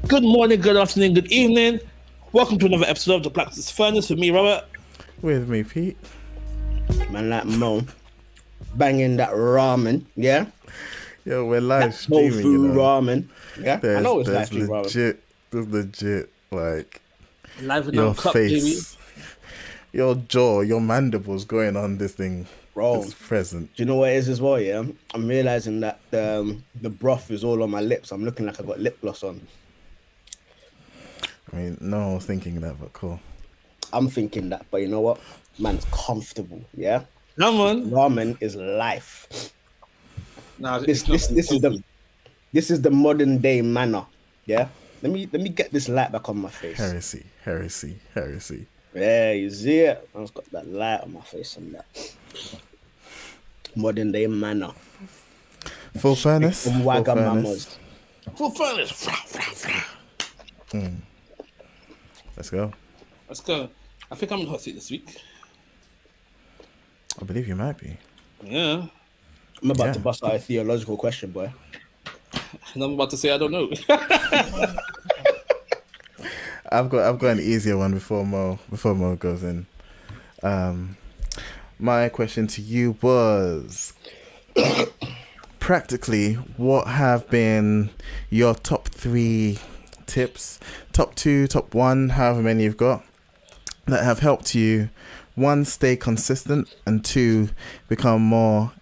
Good morning, good afternoon, good evening. Welcome to another episode of the Practice Furnace with me, Robert. With me, Pete. Man like Mo, banging that ramen, yeah? Yo, we're That live streaming, tofu ramen, yeah? I know it's There's live stream ramen. legit, like, Live and your uncut, baby. face, your jaw, your mandibles going on this thing Bro, is present. do you know what it is as well, yeah? I'm realizing that the broth is all on my lips. I'm looking like I got lip gloss on. I mean, no one was thinking that, but cool. I'm thinking that, but you know what? Man's comfortable, yeah? Come on. Ramen is life. Nah, This is the modern day manner, yeah? Let me get this light back on my face. Heresy. Yeah, you see it? I've got that light on my face and that modern day manner. Full furnace. From Wagamamas. Full furnace. Let's go. Let's go. I think I'm in hot seat this week. I believe you might be. Yeah. I'm about to bust out a theological question, boy. And I'm about to say I don't know. I've got an easier one before Mo goes in. My question to you was practically what have been your top 3 tips, top 2, top 1, however many you've got, that have helped you, 1, stay consistent, and 2, become more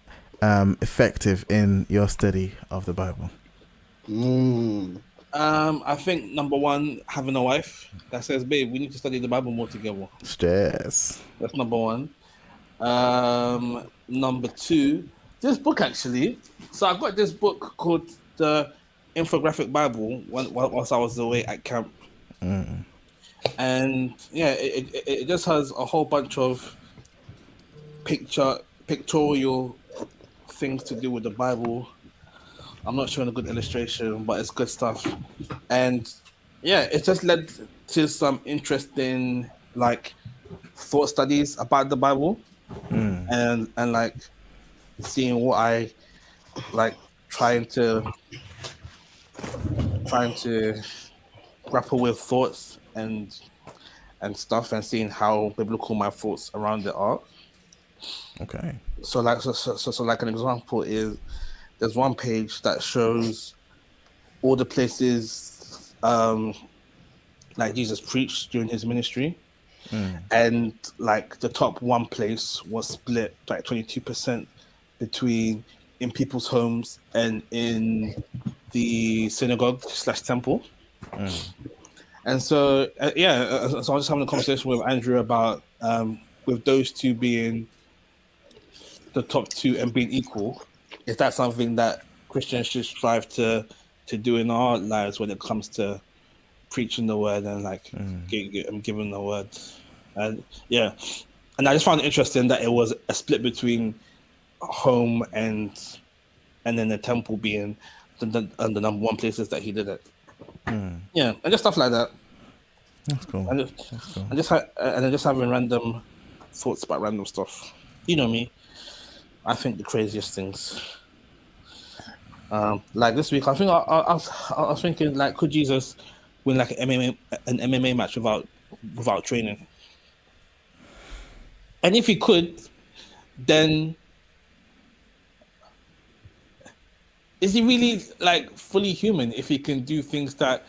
effective in your study of the Bible? I think number 1, having a wife that says, babe, we need to study the Bible more together. Stress. That's number 1. Number 2, this book actually. So I got this book called the Infographic Bible whilst I was away at camp. And yeah, it just has a whole bunch of pictorial things to do with the Bible. I'm not showing a good illustration, but it's good stuff. And yeah, it just led to some interesting like thought studies about the Bible, and like seeing what I like trying to grapple with thoughts and stuff, and seeing how biblical my thoughts around it are. Okay. So like an example is there's one page that shows all the places like Jesus preached during his ministry, and like the top 1 place was split like 22% between in people's homes and in the synagogue/temple. And so so I was just having a conversation with Andrew about with those 2 being the top 2 and being equal, is that something that Christians should strive to do in our lives when it comes to preaching the word and like giving the word? And yeah, and I just found it interesting that it was a split between home and then the temple being the number 1 places that he did it. Yeah, and just stuff like that. That's cool. And just having random thoughts about random stuff. You know me, I think the craziest things. Like this week, I think I was thinking, like, could Jesus win like an MMA match without training? And if he could, then is he really like fully human if he can do things that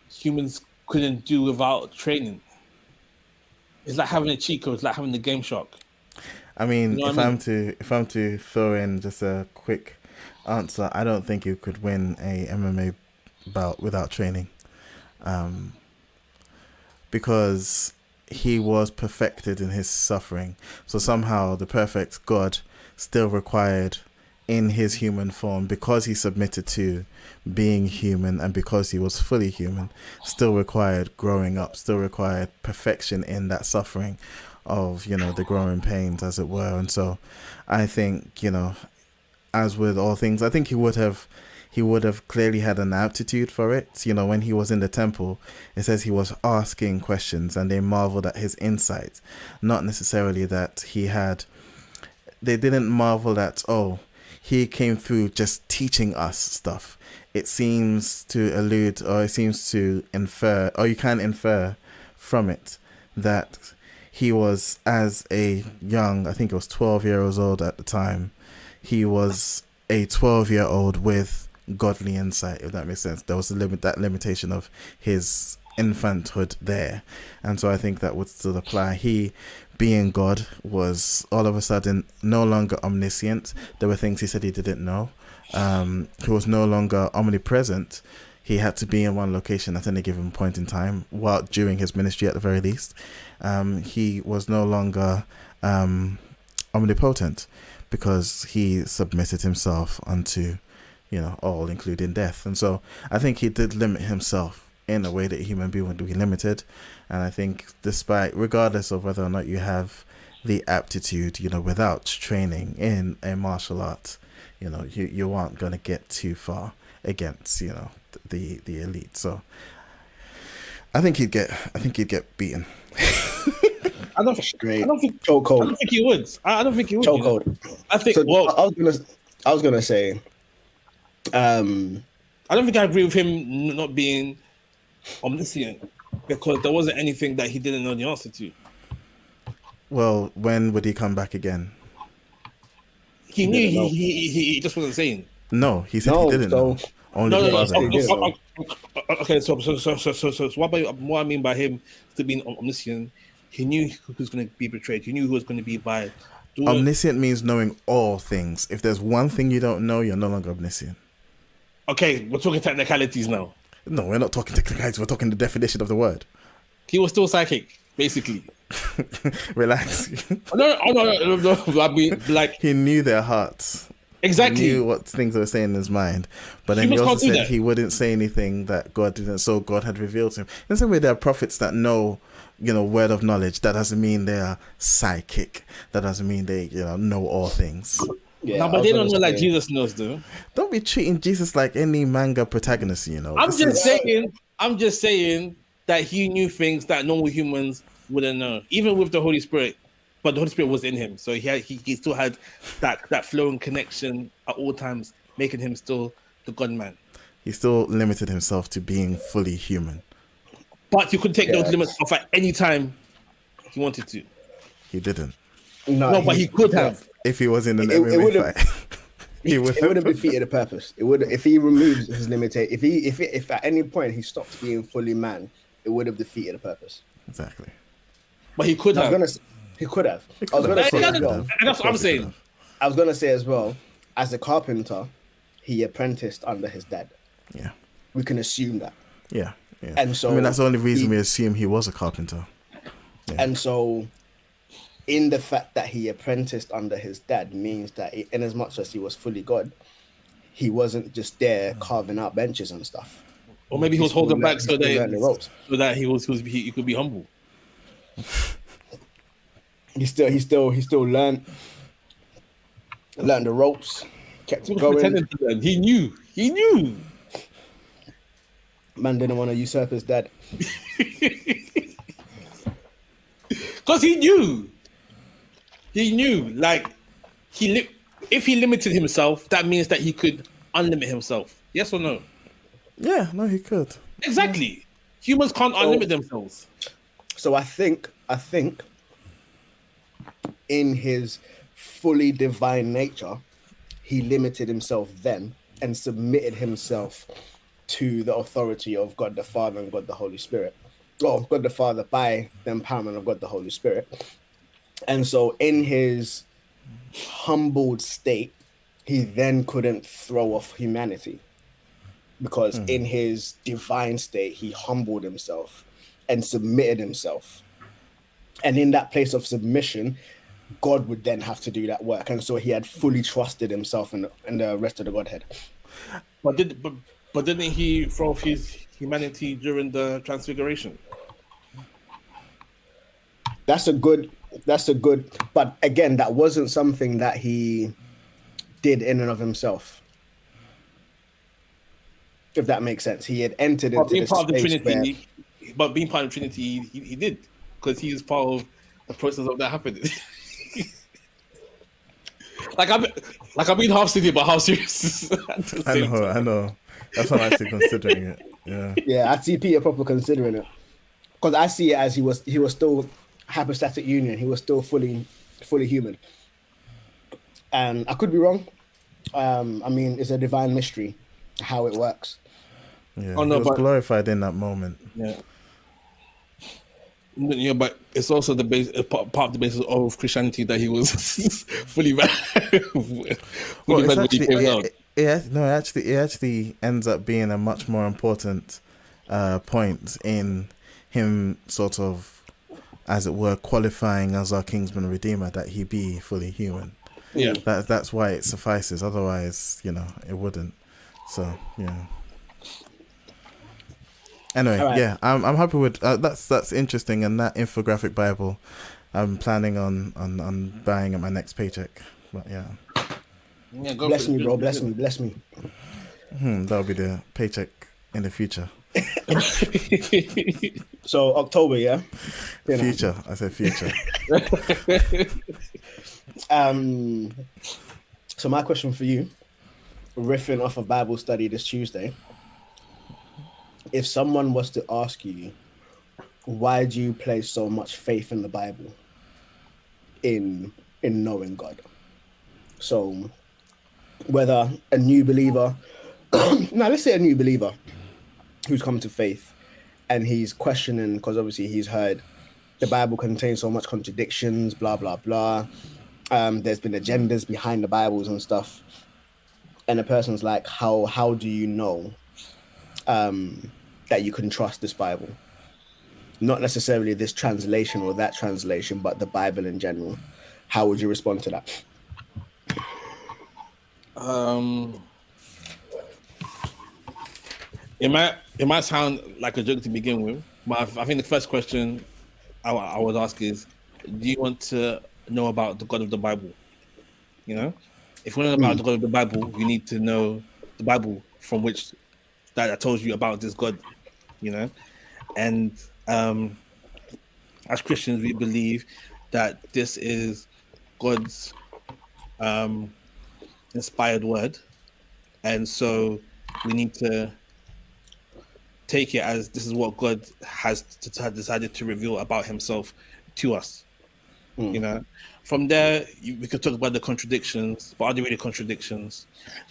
humans couldn't do without training? It's like having a cheat code. It's like having the Game Shark. I mean, You know if I'm to throw in just a quick answer, I don't think you could win a MMA bout without training, because he was perfected in his suffering. So somehow the perfect God still required in his human form, because he submitted to being human and because he was fully human, still required growing up, still required perfection in that suffering of, the growing pains, as it were. And so I think, as with all things, I think he would have clearly had an aptitude for it. When he was in the temple, it says he was asking questions and they marveled at his insight. Not necessarily that they didn't marvel at, oh, he came through just teaching us stuff. it seems to allude, or it seems to infer, or you can infer from it that he was, as a young, I think it was 12 years old at the time, he was a 12-year-old with godly insight, if that makes sense. There was that limitation of his infanthood there. And so I think that would still apply. He, being God, was all of a sudden no longer omniscient. There were things he said he didn't know. He was no longer omnipresent. He had to be in one location at any given point in time, while during his ministry at the very least. He was no longer omnipotent, because he submitted himself unto, all, including death. And so I think he did limit himself in a way that a human being would be limited. And I think regardless of whether or not you have the aptitude, without training in a martial art, you aren't going to get too far against, the elite. So I think he'd get beaten. I don't think chokehold. I don't think he would. I don't think he would. Chokehold. I think. So Well, I was gonna say. I don't think I agree with him not being omniscient, because there wasn't anything that he didn't know the answer to. Well, when would he come back again? He knew. He just wasn't saying. No, he said he didn't know. Only the Father. Okay, so what I mean by him still being omniscient, he knew who was going to be betrayed. He knew who was going to be by. Omniscient means knowing all things. If there's one thing you don't know, you're no longer omniscient. Okay, we're talking technicalities now. No, we're not talking technicalities. We're talking the definition of the word. He was still psychic, basically. Relax. No. I mean, like, he knew their hearts. Exactly. He knew what things were saying in his mind. But then he also said he wouldn't say anything that God didn't, so God had revealed to him. In the same way, there are prophets that know, word of knowledge. That doesn't mean they are psychic. That doesn't mean they, know all things. Yeah, no, but they don't know like Jesus knows, though. Don't be treating Jesus like any manga protagonist, I'm just saying that he knew things that normal humans wouldn't know, even with the Holy Spirit. But the Holy Spirit was in him, so he still had that flowing connection at all times, making him still the God man. He still limited himself to being fully human. But you could take those limits off at any time he wanted to. He didn't. No, but he could have. If he was in an MMA fight. It would have defeated the purpose. It would, if he removes his limitation. If at any point he stopped being fully man, it would have defeated the purpose. Exactly. But he could have. He could have. I was going to say as well. That's what I'm saying. I was going to say as well, as a carpenter, he apprenticed under his dad. Yeah. We can assume that. Yeah. And so that's the only reason we assume he was a carpenter. Yeah. And so, in the fact that he apprenticed under his dad means that, in as much as he was fully God, he wasn't just there carving out benches and stuff. Or maybe he was holding back so that he could be humble. He still learned the ropes, kept it going. He knew. Man didn't want to usurp his dad. Because he knew. Like, if he limited himself, that means that he could unlimit himself. Yes or no? Yeah, no, he could. Exactly. Yeah. Humans can't unlimit themselves. So I think in his fully divine nature, he limited himself then and submitted himself to the authority of God the Father and God the Holy Spirit. Well, God the Father by the empowerment of God the Holy Spirit. And so in his humbled state, he then couldn't throw off humanity. Because in his divine state, he humbled himself and submitted himself. And in that place of submission, God would then have to do that work. And so he had fully trusted himself in the rest of the Godhead. But didn't he throw off his humanity during the Transfiguration? That's a good, but again, that wasn't something that he did in and of himself. If that makes sense. He had entered into being this part of the space Trinity, but being part of the Trinity, he did, because he was part of the process of that happening. I'm being half silly but half serious. At the same time. I know. That's why I'm actually considering it. Yeah. Yeah, I see Peter proper considering it because I see it as he was still hypostatic union. He was still fully human, and I could be wrong. I mean, it's a divine mystery how it works. Yeah. Oh, no, he was but- glorified in that moment. Yeah. Yeah, but it's also the base part of the basis of Christianity that he was fully Well, it's when he actually came out. it actually ends up being a much more important point in him sort of, as it were, qualifying as our kingsman redeemer, that he be fully human. Yeah. That's why it suffices. Otherwise, it wouldn't. So yeah. Anyway, All right. yeah, I'm happy with that's interesting, and that infographic Bible, I'm planning on buying at my next paycheck. But yeah, Go Bless for it. me, bro. Bless me. that'll be the paycheck in the future. So October, yeah. You know. Future, I said future. So my question for you, riffing off of Bible study this Tuesday, if someone was to ask you, why do you place so much faith in the Bible, in knowing God? So whether a new believer, now let's say a new believer who's come to faith and he's questioning, because obviously he's heard the Bible contains so much contradictions, blah, blah, blah. There's been agendas behind the Bibles and stuff. And the person's like, how do you know that you can trust this Bible? Not necessarily this translation or that translation, but the Bible in general. How would you respond to that? It might sound like a joke to begin with, but I think the first question I would ask is, do you want to know about the God of the Bible? If you want to know about the God of the Bible, you need to know the Bible from which that tells you about this God. And as Christians, we believe that this is God's inspired word, and so we need to take it as this is what God has decided to reveal about himself to us. From there we could talk about the contradictions, but are they really contradictions?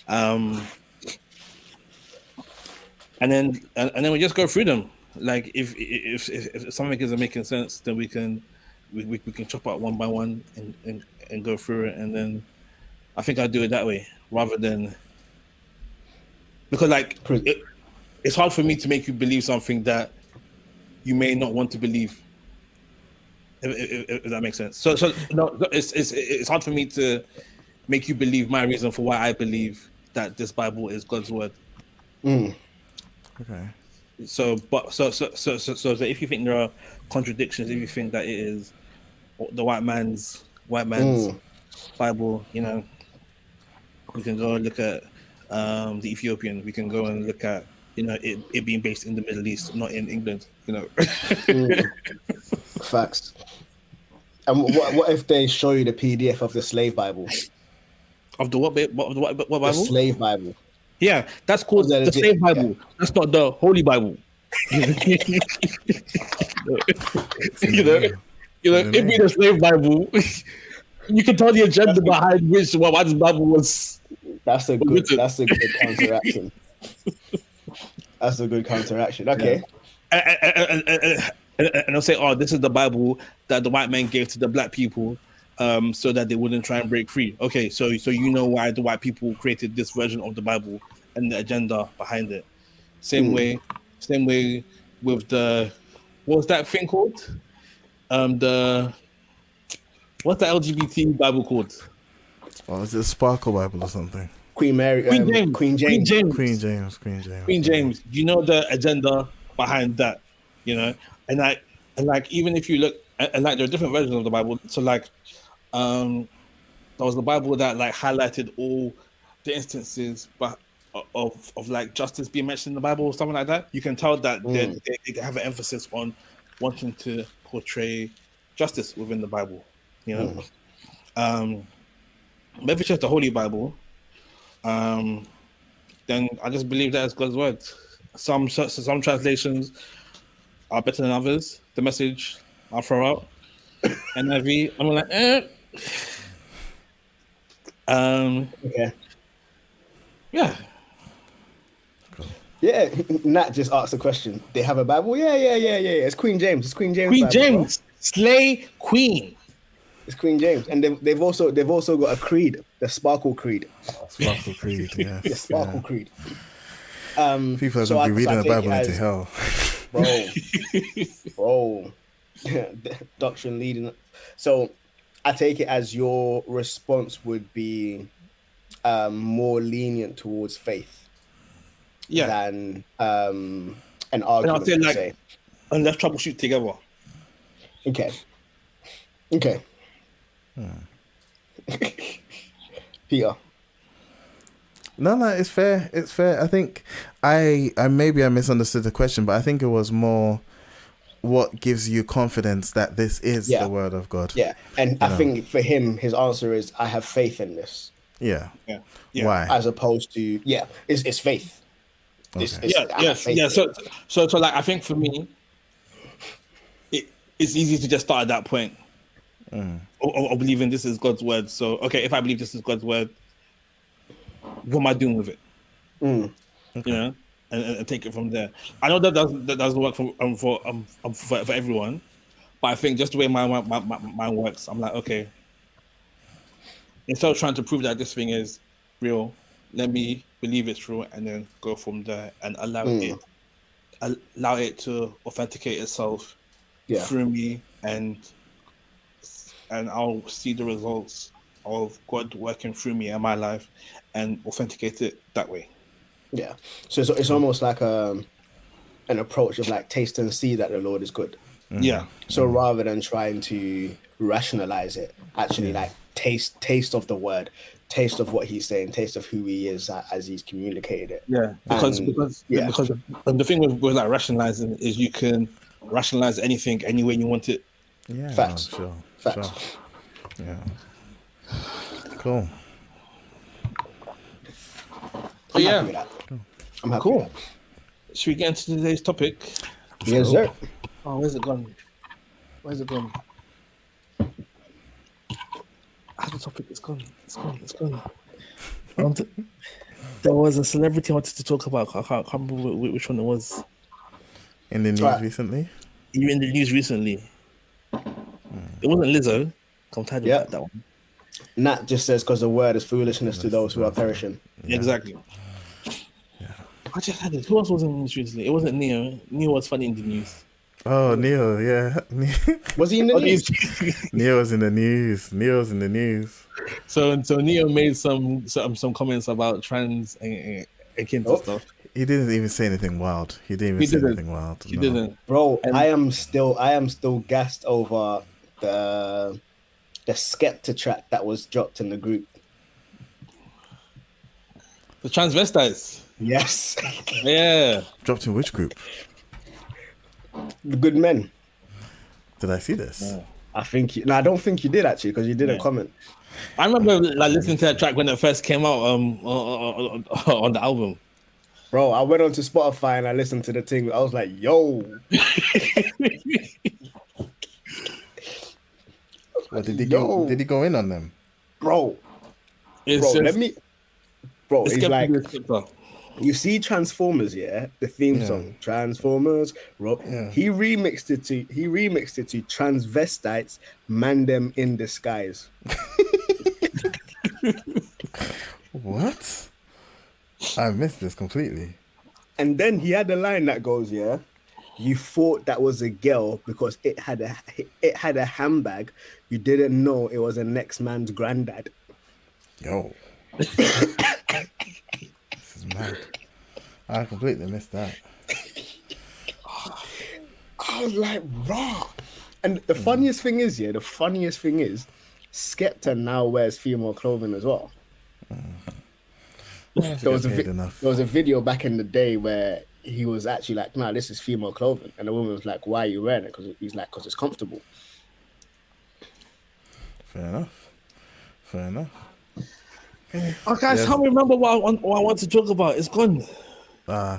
And then we just go through them. Like if something isn't making sense, then we can chop out one by one and go through it. And then I think I'd do it that way rather than, because it's hard for me to make you believe something that you may not want to believe. If that makes sense. So no, it's hard for me to make you believe my reason for why I believe that this Bible is God's word. Okay. So if you think there are contradictions, if you think that it is the white man's Bible, we can go and look at the Ethiopian. We can go and look at it being based in the Middle East, not in England. Facts. And what if they show you the PDF of the slave Bible? Of the what Bible? The slave Bible. Yeah, that's called the slave Bible. Yeah. That's not the Holy Bible. It being the slave Bible, you can tell the agenda behind why this Bible was. That's a good counteraction. That's a good counteraction. Okay. Yeah. And they'll say, "Oh, this is the Bible that the white man gave to the black people, so that they wouldn't try and break free." Okay, so why the white people created this version of the Bible and the agenda behind it. Same way with the, what was that thing called? What's the LGBT Bible called? Oh, is it a Sparkle Bible or something? Queen James. You know the agenda behind that, and even if you look and there are different versions of the Bible. So there was the Bible that highlighted all the instances of justice being mentioned in the Bible or something like that. You can tell that they have an emphasis on wanting to portray justice within the Bible, But if it's just the Holy Bible, then I just believe that it's God's word. Some translations are better than others. The Message I'll throw out. NIV, I'm like, Okay. yeah. Yeah, Nat just asked a question. They have a Bible? Yeah. It's Queen James. It's Queen James. Queen Bible, James, slay Queen. It's Queen James, and they've also got a creed, the Sparkle Creed. Sparkle Creed, yes. The Sparkle Creed. People are going to be reading the Bible into hell. Bro. Doctrine leading. So I take it as your response would be more lenient towards faith than an argument. And I'll say, like, and let's troubleshoot together. Okay. Peter. No, it's fair. It's fair. I think I maybe I misunderstood the question, but I think it was more what gives you confidence that this is the word of God. Yeah, and I think for him, his answer is, I have faith in this. Yeah. Why? As opposed to it's faith. Okay. So like, I think for me, it's easy to just start at that point. Or believing this is God's word. So, okay, if I believe this is God's word, what am I doing with it? Okay. You know, and take it from there. I know that doesn't work for everyone, but I think just the way my mind works, I'm like, okay, instead of trying to prove that this thing is real, let me believe it's true and then go from there and allow it to authenticate itself through me, and I'll see the results of God working through me in my life and authenticate it that way. Yeah. So it's almost like an approach of like taste and see that the Lord is good. Yeah. So rather than trying to rationalize it, actually like taste of the word, taste of what he's saying, taste of who he is as he's communicated it. Yeah. Because the thing with like rationalizing is you can rationalize anything any way you want it. Yeah. Facts. Sure. Facts. Sure. Yeah. Cool. I'm happy with that. I'm happy with that. Should we get into today's topic? Yes, sir. Oh, where's it gone? The topic is gone. It's gone. There was a celebrity I wanted to talk about. I can't remember which one it was. In the news recently? You were in the news recently. It wasn't Lizzo. I'm tired of that one. Nat just says, because the word is foolishness to those who are perishing. Yeah. Exactly. Yeah. I just had it. Who else was in the news recently? It wasn't Neo. Neo was funny in the news. Oh, Neo, yeah. Was he in the news? Neo was in the news. So Neo made some comments about trans and kids and stuff. He didn't even say anything wild. He didn't didn't. Bro, I am still gassed over the Skepta track that was dropped in the group. The transvestites. Yes. Yeah. Dropped in which group? The Good Men. Did I see this? Yeah. I don't think you did actually, because you didn't comment. I remember like listening to that track when it first came out on the album. Bro, I went onto Spotify and I listened to the thing. I was like, yo. Did he go in on them? Bro, it's like, you see Transformers, the theme song, Transformers. He remixed it to Transvestites, Man Them in Disguise. What? I missed this completely. And then he had a line that goes, you thought that was a girl because it had a handbag. You didn't know it was a next man's granddad. Yo. This is mad. I completely missed that. I was like, raw. And the funniest thing is, Skepta now wears female clothing as well. There was a video back in the day where he was actually like, "Nah, this is female clothing," and the woman was like, "Why are you wearing it?" Because he's like, "Because it's comfortable." Fair enough. Oh, guys, Yes. help me remember what I want to talk about. It's gone.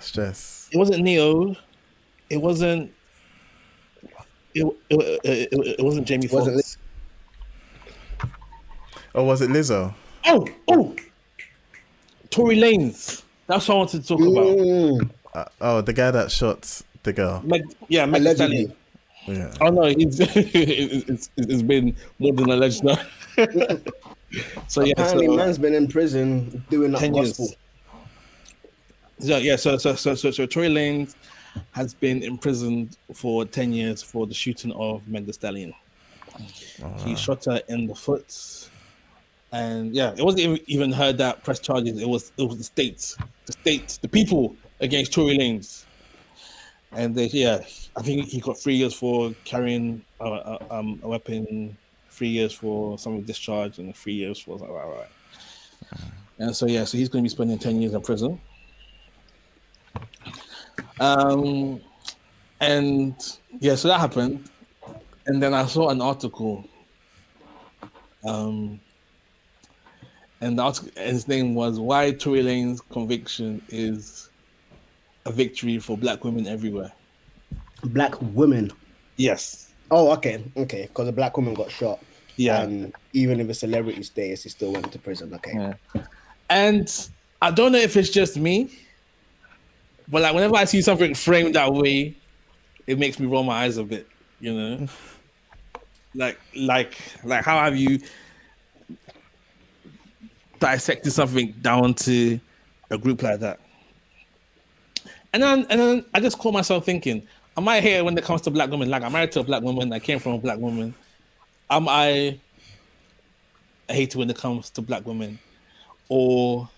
Stress. It wasn't Neo. It wasn't. It wasn't Jamie Wasn't Foxx. Or was it Lizzo? Oh, Tory Lanez. That's what I wanted to talk about. The guy that shot the girl. Meg Thee allegedly. Stallion. Yeah. Oh no, it's been more than alleged now. So yeah, Apparently, so man's been in prison doing up 10 gospel. years. So Tory Lanez has been imprisoned for 10 years for the shooting of Meg Thee Stallion. He shot her in the foot, and yeah, it wasn't even her that pressed charges. It was the people against Tory Lanez, and I think he got 3 years for carrying a weapon, 3 years for some discharge, and 3 years for right. And so so he's going to be spending 10 years in prison. And so that happened, and then I saw an article. And his name was "Why Tory Lanez's Conviction is a Victory for Black Women Everywhere." Black women. Yes. Oh, okay. Because a black woman got shot. Yeah. And even if a celebrity stays, he still went to prison. Okay. Yeah. And I don't know if it's just me, but like whenever I see something framed that way, it makes me roll my eyes a bit, you know. like how have you dissected something down to a group like that? And then I just caught myself thinking, am I here when it comes to black women? Like, I'm married to a black woman, I came from a black woman. Am I a hater when it comes to black women? Or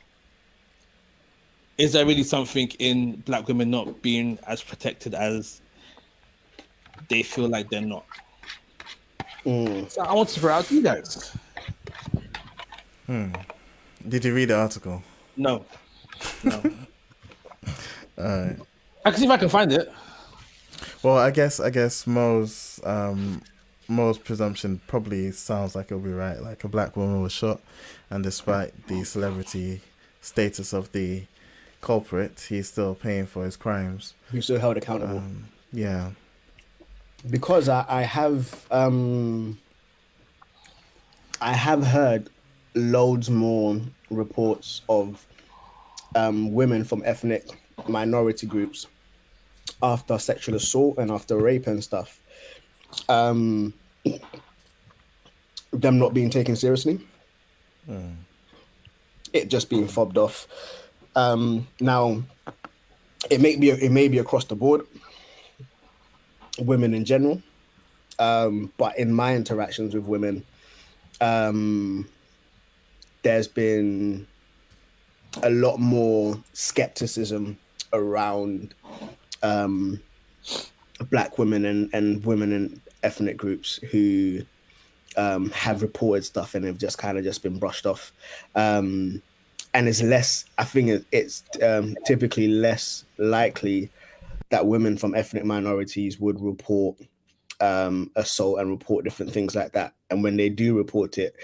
is there really something in black women not being as protected as they feel like they're not? So I want to throw out to you guys. Did you read the article? No. Alright. I can see if I can find it. Well, I guess Mo's presumption probably sounds like it'll be right. Like, a black woman was shot, and despite the celebrity status of the culprit, he's still paying for his crimes. He's still held accountable. Yeah. Because I have heard loads more reports of women from ethnic minority groups after sexual assault and after rape and stuff, them not being taken seriously, it just being fobbed off. Now, it may be across the board, women in general, but in my interactions with women, there's been a lot more skepticism around black women and women in ethnic groups who have reported stuff and have just been brushed off. And it's less, I think it's typically less likely that women from ethnic minorities would report assault and report different things like that. And when they do report it,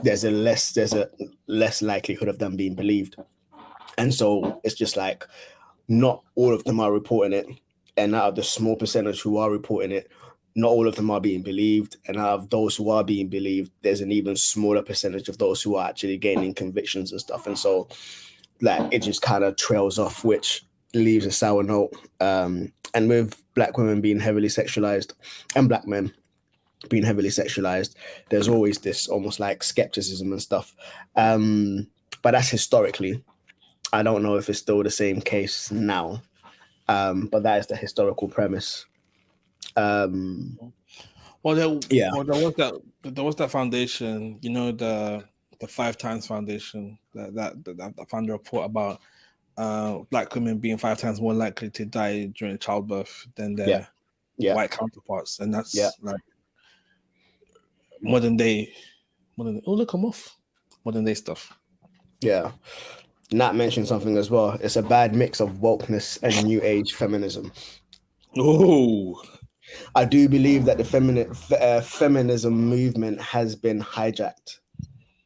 there's a less likelihood of them being believed. And so it's just like, not all of them are reporting it. And out of the small percentage who are reporting it, not all of them are being believed. And out of those who are being believed, there's an even smaller percentage of those who are actually gaining convictions and stuff. And so like, it just kind of trails off, which leaves a sour note. And with black women being heavily sexualized and black men being heavily sexualized, there's always this almost like skepticism and stuff. But that's historically. I don't know if it's still the same case now, but that is the historical premise. There was that foundation, you know, the 5 Times Foundation that found a report about black women being 5 times more likely to die during childbirth than their white counterparts, and that's like modern day. Oh, look, I'm off. Modern day stuff. Yeah. Nat mentioned something as well. It's a bad mix of wokeness and new age feminism. Oh, I do believe that the feminism movement has been hijacked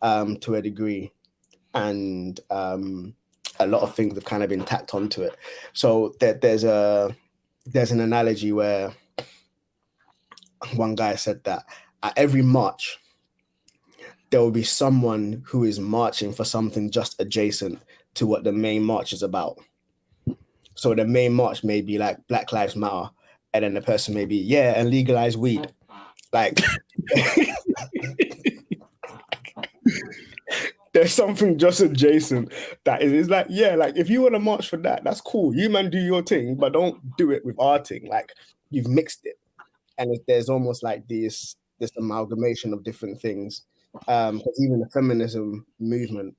to a degree. and a lot of things have kind of been tacked onto it. So there's an analogy where one guy said that at every march, there will be someone who is marching for something just adjacent to what the main march is about. So the main march may be like Black Lives Matter, and then the person may be, yeah, and legalize weed. Like, there's something just adjacent that is like, yeah, like if you want to march for that, that's cool. You man do your thing, but don't do it with our thing. Like, you've mixed it. And there's almost like this amalgamation of different things. Because even the feminism movement,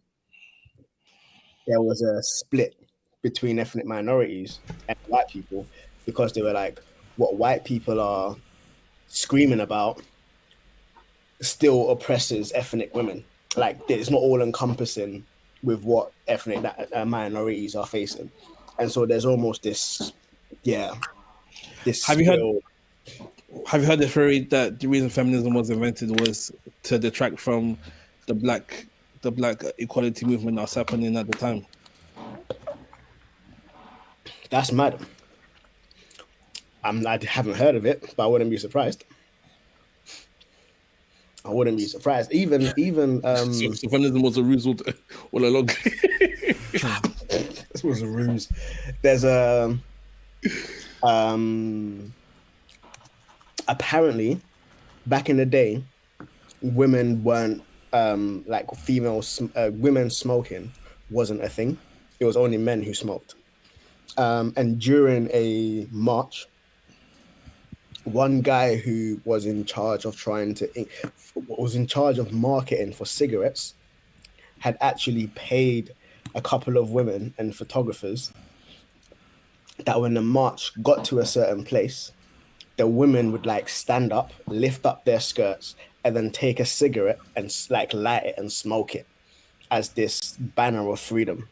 there was a split between ethnic minorities and white people, because they were like, what white people are screaming about still oppresses ethnic women. Like, it's not all encompassing with what ethnic minorities are facing. And so there's almost this, Have you heard the theory that the reason feminism was invented was to detract from the black equality movement that's happening at the time? That's mad. I haven't heard of it, but I wouldn't be surprised. Even so feminism was a ruse all along. This was a ruse. There's apparently back in the day, women weren't like women smoking wasn't a thing. It was only men who smoked. And during a march, one guy who was in charge of marketing for cigarettes had actually paid a couple of women and photographers that when the march got to a certain place, the women would like stand up, lift up their skirts, and then take a cigarette and like light it and smoke it as this banner of freedom.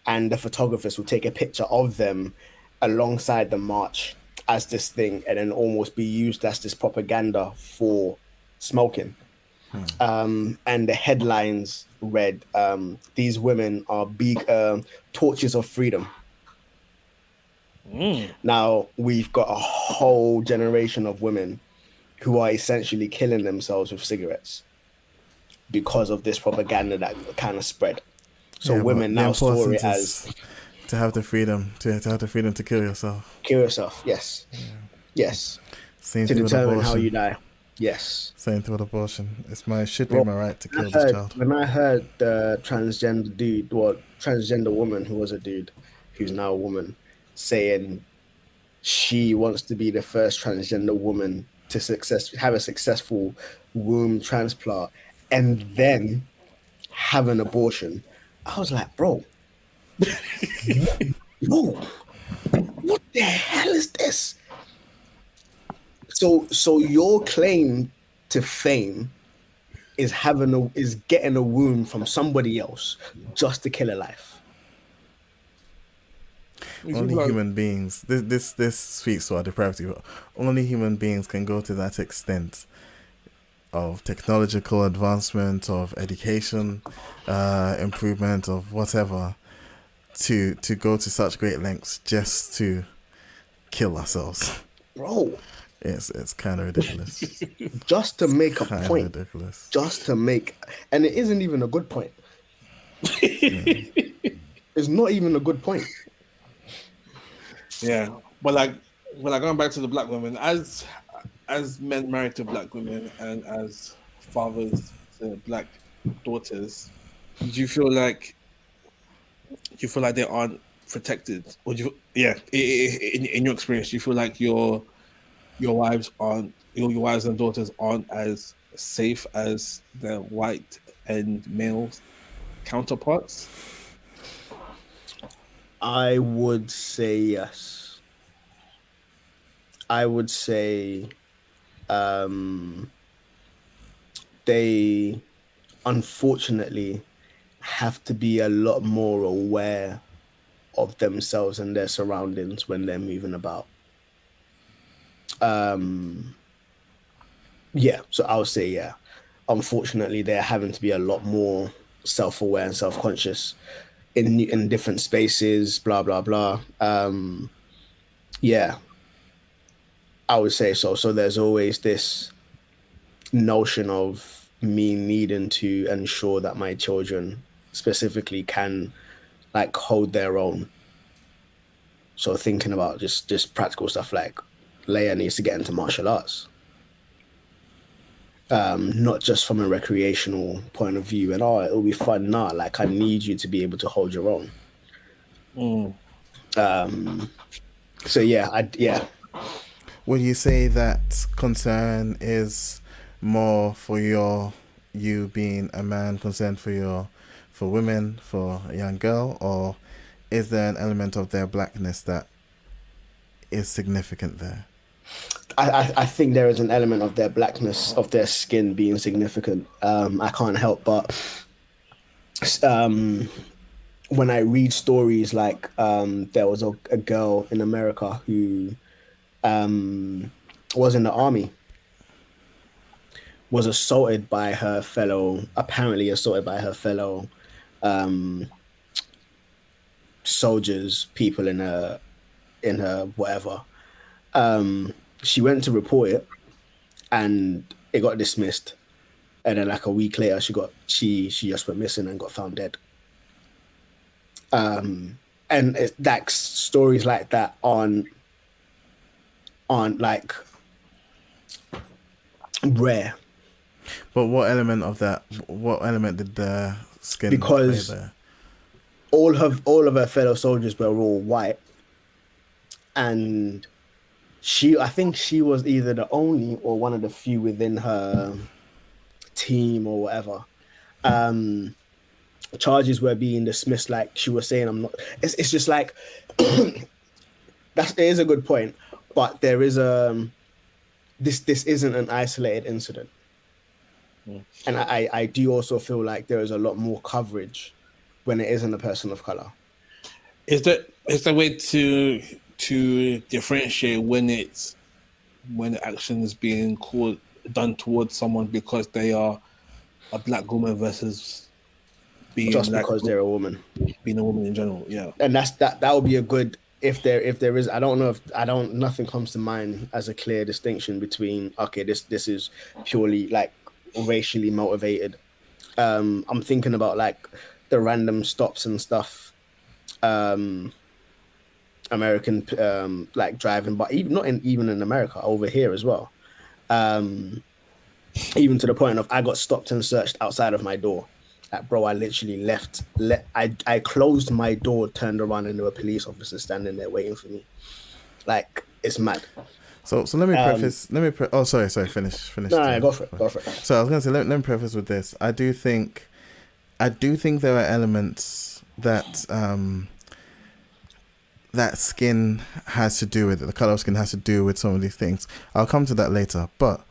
And the photographers would take a picture of them alongside the march as this thing, and then almost be used as this propaganda for smoking. And the headlines read, these women are big torches of freedom. Now we've got a whole generation of women who are essentially killing themselves with cigarettes because of this propaganda that kind of spread. So women now store it as to have the freedom to kill yourself. Kill yourself, yes. Yeah. Yes. Same to thing determine with how you die. Yes. Same thing with abortion. Should be my right to kill this child. When I heard the transgender woman who was a dude, who's now a woman, saying she wants to be the first transgender woman to have a successful womb transplant and then have an abortion, I was like, bro, what the hell is this? So your claim to fame is getting a womb from somebody else just to kill a life. Only human beings. This speaks to our depravity. But only human beings can go to that extent of technological advancement, of education, improvement, of whatever, to go to such great lengths just to kill ourselves. Bro. It's kind of ridiculous. Just to make a point. Ridiculous. And it isn't even a good point. It's not even a good point. Yeah, but going back to the black women, as men married to black women and as fathers to black daughters, do you feel like they aren't protected, or in your experience, do you feel like your wives and daughters aren't as safe as their white and male counterparts? I would say yes. I would say they unfortunately have to be a lot more aware of themselves and their surroundings when they're moving about. So I would say, yeah. Unfortunately, they're having to be a lot more self-aware and self-conscious in different spaces, blah blah blah. Yeah, I would say so. So there's always this notion of me needing to ensure that my children specifically can like hold their own. So thinking about just practical stuff like Leia needs to get into martial arts, not just from a recreational point of view. And oh, it'll be fun. Nah, like I need you to be able to hold your own. So yeah. Would you say that concern is more for you being a man, concerned for women, for a young girl, or is there an element of their blackness that is significant there? I think there is an element of their blackness, of their skin being significant. I can't help but when I read stories like there was a girl in America who was in the army, was apparently assaulted by her fellow soldiers, people in her whatever. She went to report it, and it got dismissed. And then like a week later, she just went missing and got found dead. And like stories like that aren't like rare. But what element did the skin Because play there? all of her fellow soldiers were all white, and I think she was either the only or one of the few within her team or whatever. Charges were being dismissed, like she was saying, I'm not. It's just like it is a good point, but there is this isn't an isolated incident, and I do also feel like there is a lot more coverage when it isn't a person of color. Is there a way to differentiate when the action is being done towards someone because they are a black woman versus being just because they're a woman, being a woman in general? Yeah, and that would be a good if there is. I don't know if nothing comes to mind as a clear distinction between okay, this is purely like racially motivated. I'm thinking about like the random stops and stuff. American like driving, but even in America, over here as well. Even to the point of I got stopped and searched outside of my door. Like, bro, I literally I closed my door, turned around, and there were police officers standing there waiting for me. Like, it's mad. So let me preface. Oh, sorry. Finish. No, go for it. So I was going to say, let me preface with this. I do think there are elements that that skin has to do with it. The color of skin has to do with some of these things. I'll come to that later. But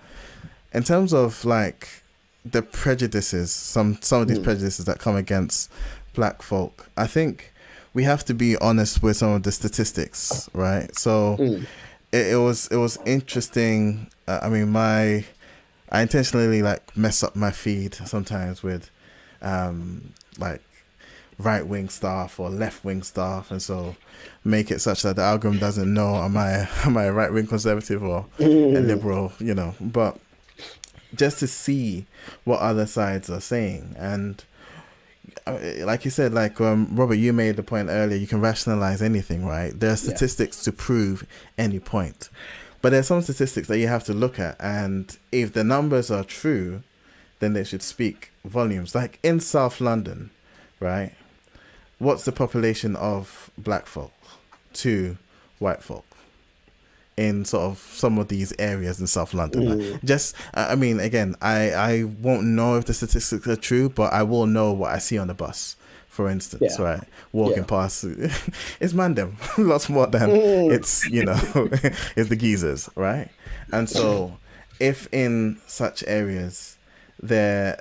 in terms of like the prejudices, some of these prejudices that come against black folk, I think we have to be honest with some of the statistics, right? So it was interesting. I mean, I intentionally like mess up my feed sometimes with like right wing stuff or left wing stuff, and so make it such that the algorithm doesn't know am I a right wing conservative or a liberal, you know. But just to see what other sides are saying, and like you said, like Robert, you made the point earlier, you can rationalize anything, right? There are statistics to prove any point, but there's some statistics that you have to look at, and if the numbers are true, then they should speak volumes. Like in South London, right? What's the population of black folk to white folk in sort of some of these areas in South London? Just, I mean, again, I won't know if the statistics are true, but I will know what I see on the bus, for instance, right? Walking past, it's Mandem, lots more than it's, you know, it's the geezers, right? And so if in such areas, there,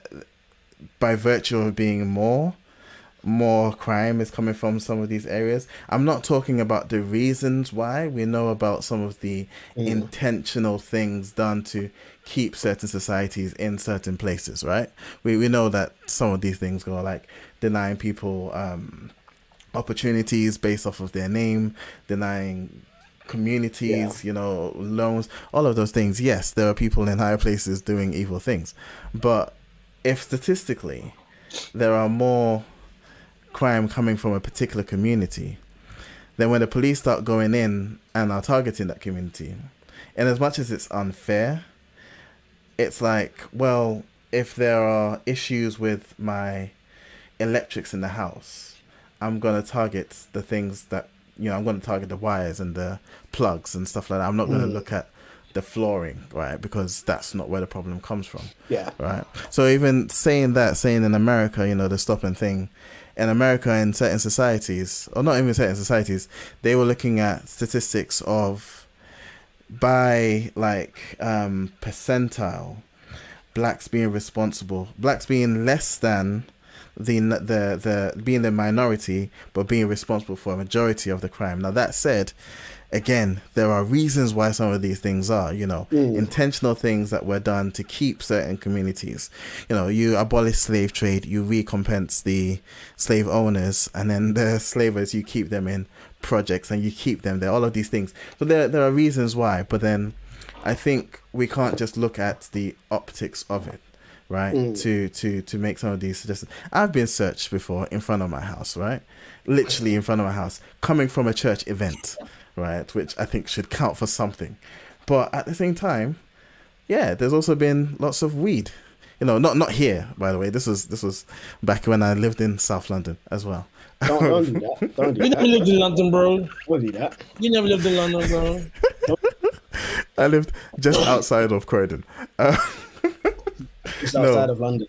by virtue of being more, more crime is coming from some of these areas. I'm not talking about the reasons why. We know about some of the intentional things done to keep certain societies in certain places, right? We know that some of these things go like denying people opportunities based off of their name, denying communities, loans, all of those things. Yes, there are people in higher places doing evil things. But if statistically there are more crime coming from a particular community, then when the police start going in and are targeting that community, and as much as it's unfair, it's like, well, if there are issues with my electrics in the house, I'm going to target the things that, I'm going to target the wires and the plugs and stuff like that. I'm not going to look at the flooring, right? Because that's not where the problem comes from. Yeah. Right. So even saying in America, the stopping thing, in America, in certain societies, or not even certain societies, they were looking at statistics of by percentile, blacks being less than the being the minority, but being responsible for a majority of the crime. Now that said, again, there are reasons why some of these things are, intentional things that were done to keep certain communities. You abolish slave trade, you recompense the slave owners, and then the slavers, you keep them in projects and you keep them there, all of these things. So there are reasons why, but then I think we can't just look at the optics of it, right? To make some of these suggestions. I've been searched before in front of my house, right? Literally in front of my house, coming from a church event, right? Which I think should count for something. But at the same time, yeah, there's also been lots of weed. Not here, by the way. This was back when I lived in South London as well. Don't do that. Don't do You that. never lived in London, bro. Don't do that. You never lived in London, bro. I lived just outside of Croydon. Just outside of London.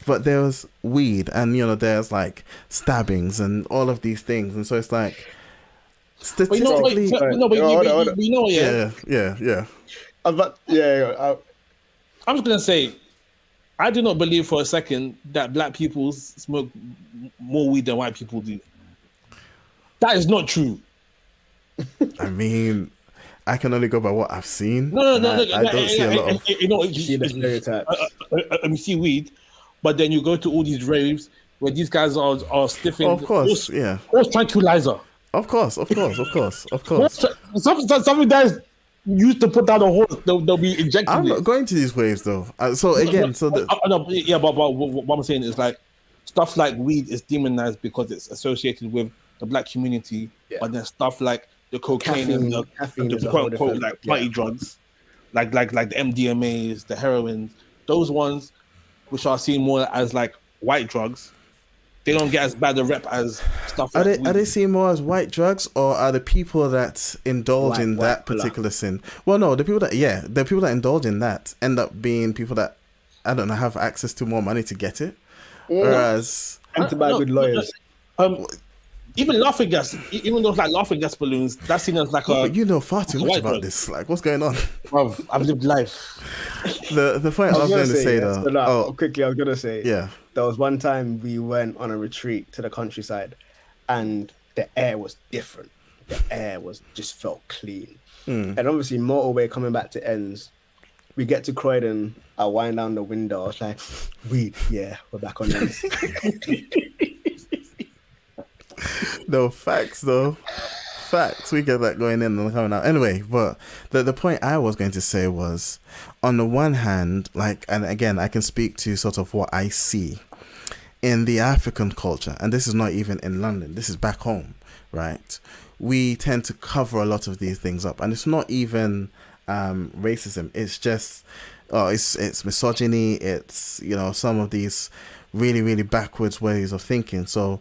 But there was weed, and there's like stabbings and all of these things, and so it's like statistically, yeah. I'm just gonna say, I do not believe for a second that black people smoke more weed than white people do. That is not true. I mean, I can only go by what I've seen. No. I don't see a lot of. You see the stereotypes. You see weed, but then you go to all these raves where these guys are sniffing. Of course, yeah. Horse tranquilizer. Of course. Something that is used to put down a horse, they'll be injecting. I'm not going to these waves though. So again, but what I'm saying is like stuff like weed is demonized because it's associated with the black community, but then stuff like the cocaine and the quote unquote like party drugs, like the MDMAs, the heroin, those ones which are seen more as like white drugs, they don't get as bad a rep as stuff like weed. Are they seen more as white drugs, or are the people that indulge in that particular sin? Well, no, the people that indulge in that end up being people that, I don't know, have access to more money to get it. Whereas and to buy good lawyers. Even laughing gas, even those like laughing gas balloons, that's seen as like but you know far too much about this. Like, what's going on? I've lived life. The point I was going to say though. Quickly, I was going to say. Yeah. There was one time we went on a retreat to the countryside, and the air was different. The air just felt clean. And obviously, motorway coming back to ends. We get to Croydon. I wind down the window. I was like, weed. Yeah, we're back on ends. No, facts though. Facts. We get that going in and coming out. Anyway, but the point I was going to say was, on the one hand, like, and again, I can speak to sort of what I see in the African culture, and this is not even in London, this is back home, right? We tend to cover a lot of these things up, and it's not even racism. It's just, it's misogyny. It's, some of these really, really backwards ways of thinking. So,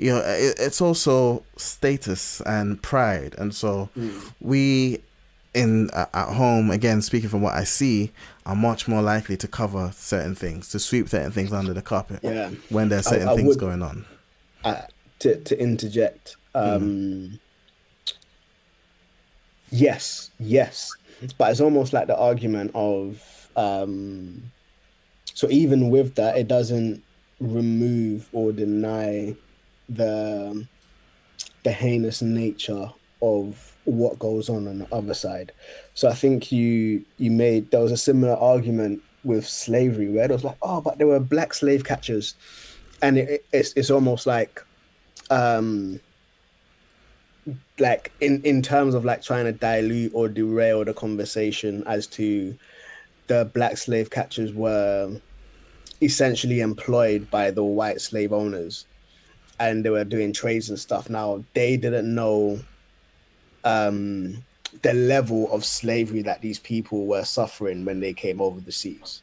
it's also status and pride. And so we at home, again, speaking from what I see, are much more likely to cover certain things, to sweep certain things under the carpet when there's certain things going on. To interject, yes, but it's almost like the argument of, so even with that, it doesn't remove or deny the heinous nature of what goes on the other side. So I think there was a similar argument with slavery where it was like, oh, but there were black slave catchers, and it's almost um like in terms of like trying to dilute or derail the conversation as to the black slave catchers were essentially employed by the white slave owners, and they were doing trades and stuff. Now they didn't know the level of slavery that these people were suffering when they came over the seas.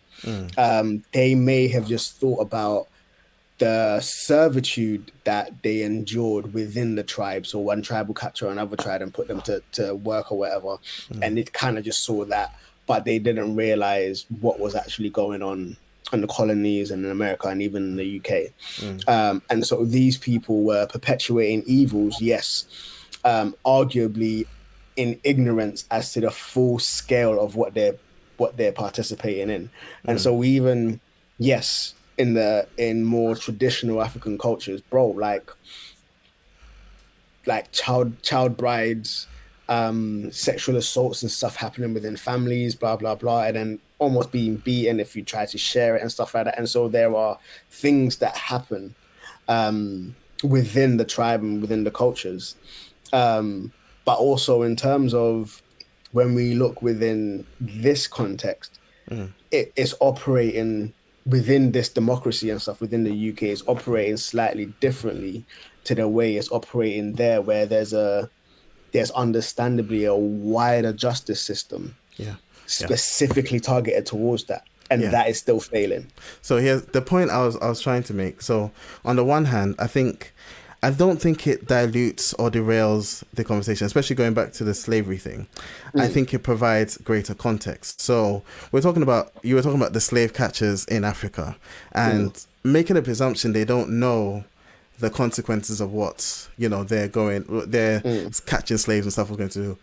They may have just thought about the servitude that they endured within the tribe. So one tribe will capture another tribe and put them to work or whatever. And it kind of just saw that, but they didn't realize what was actually going on in the colonies and in America and even in the UK. And so these people were perpetuating evils, yes, arguably in ignorance as to the full scale of what they're participating in. And so even, yes, in more traditional African cultures, bro, like child brides, sexual assaults and stuff happening within families, blah blah blah, and then almost being beaten if you try to share it and stuff like that. And so there are things that happen within the tribe and within the cultures, but also in terms of when we look within this context, it's operating within this democracy and stuff within the UK is operating slightly differently to the way it's operating there, where there's understandably a wider justice system, specifically targeted towards that, and that is still failing. So here's the point I was trying to make. So on the one hand, I don't think it dilutes or derails the conversation, especially going back to the slavery thing. I think it provides greater context. So you were talking about the slave catchers in Africa and making a presumption they don't know the consequences of what, they're catching slaves and stuff was going to do.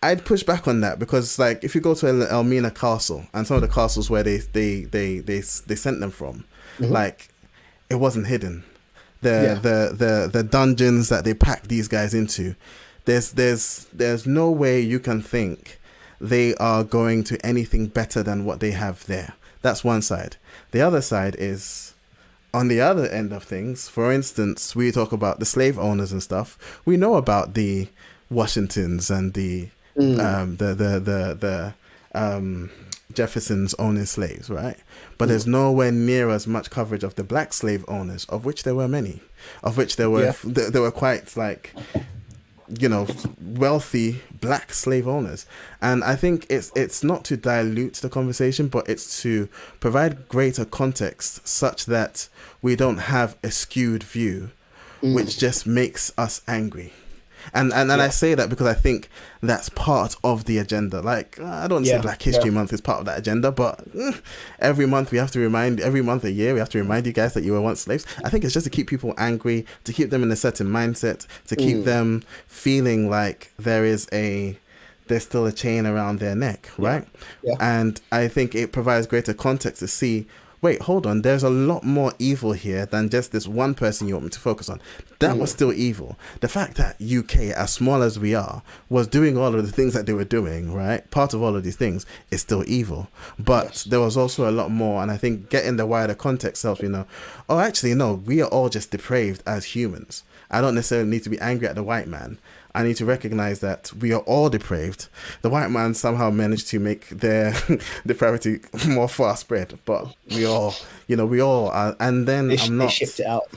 I'd push back on that because, like, if you go to Elmina Castle and some of the castles where they sent them from, like, it wasn't hidden. The dungeons that they pack these guys into, there's no way you can think they are going to anything better than what they have there. That's one side. The other side is on the other end of things. For instance, we talk about the slave owners and stuff. We know about the Washingtons and the Jeffersons owning slaves, right? But there's nowhere near as much coverage of the black slave owners, of which there were many, of which there were there were quite wealthy black slave owners. And I think it's not to dilute the conversation, but it's to provide greater context such that we don't have a skewed view, which just makes us angry. And I say that because I think that's part of the agenda. Like, I don't say Black History Month is part of that agenda, but every month a year, we have to remind you guys that you were once slaves. I think it's just to keep people angry, to keep them in a certain mindset, to keep them feeling like there's still a chain around their neck, right? Yeah. And I think it provides greater context to see, wait, hold on, there's a lot more evil here than just this one person you want me to focus on. That was still evil. The fact that UK, as small as we are, was doing all of the things that they were doing, right? Part of all of these things is still evil. But there was also a lot more, and I think getting the wider context helps me know, oh, actually, no, we are all just depraved as humans. I don't necessarily need to be angry at the white man. I need to recognize that we are all depraved. The white man somehow managed to make their depravity more far spread, but we all are. And then they shipped it out.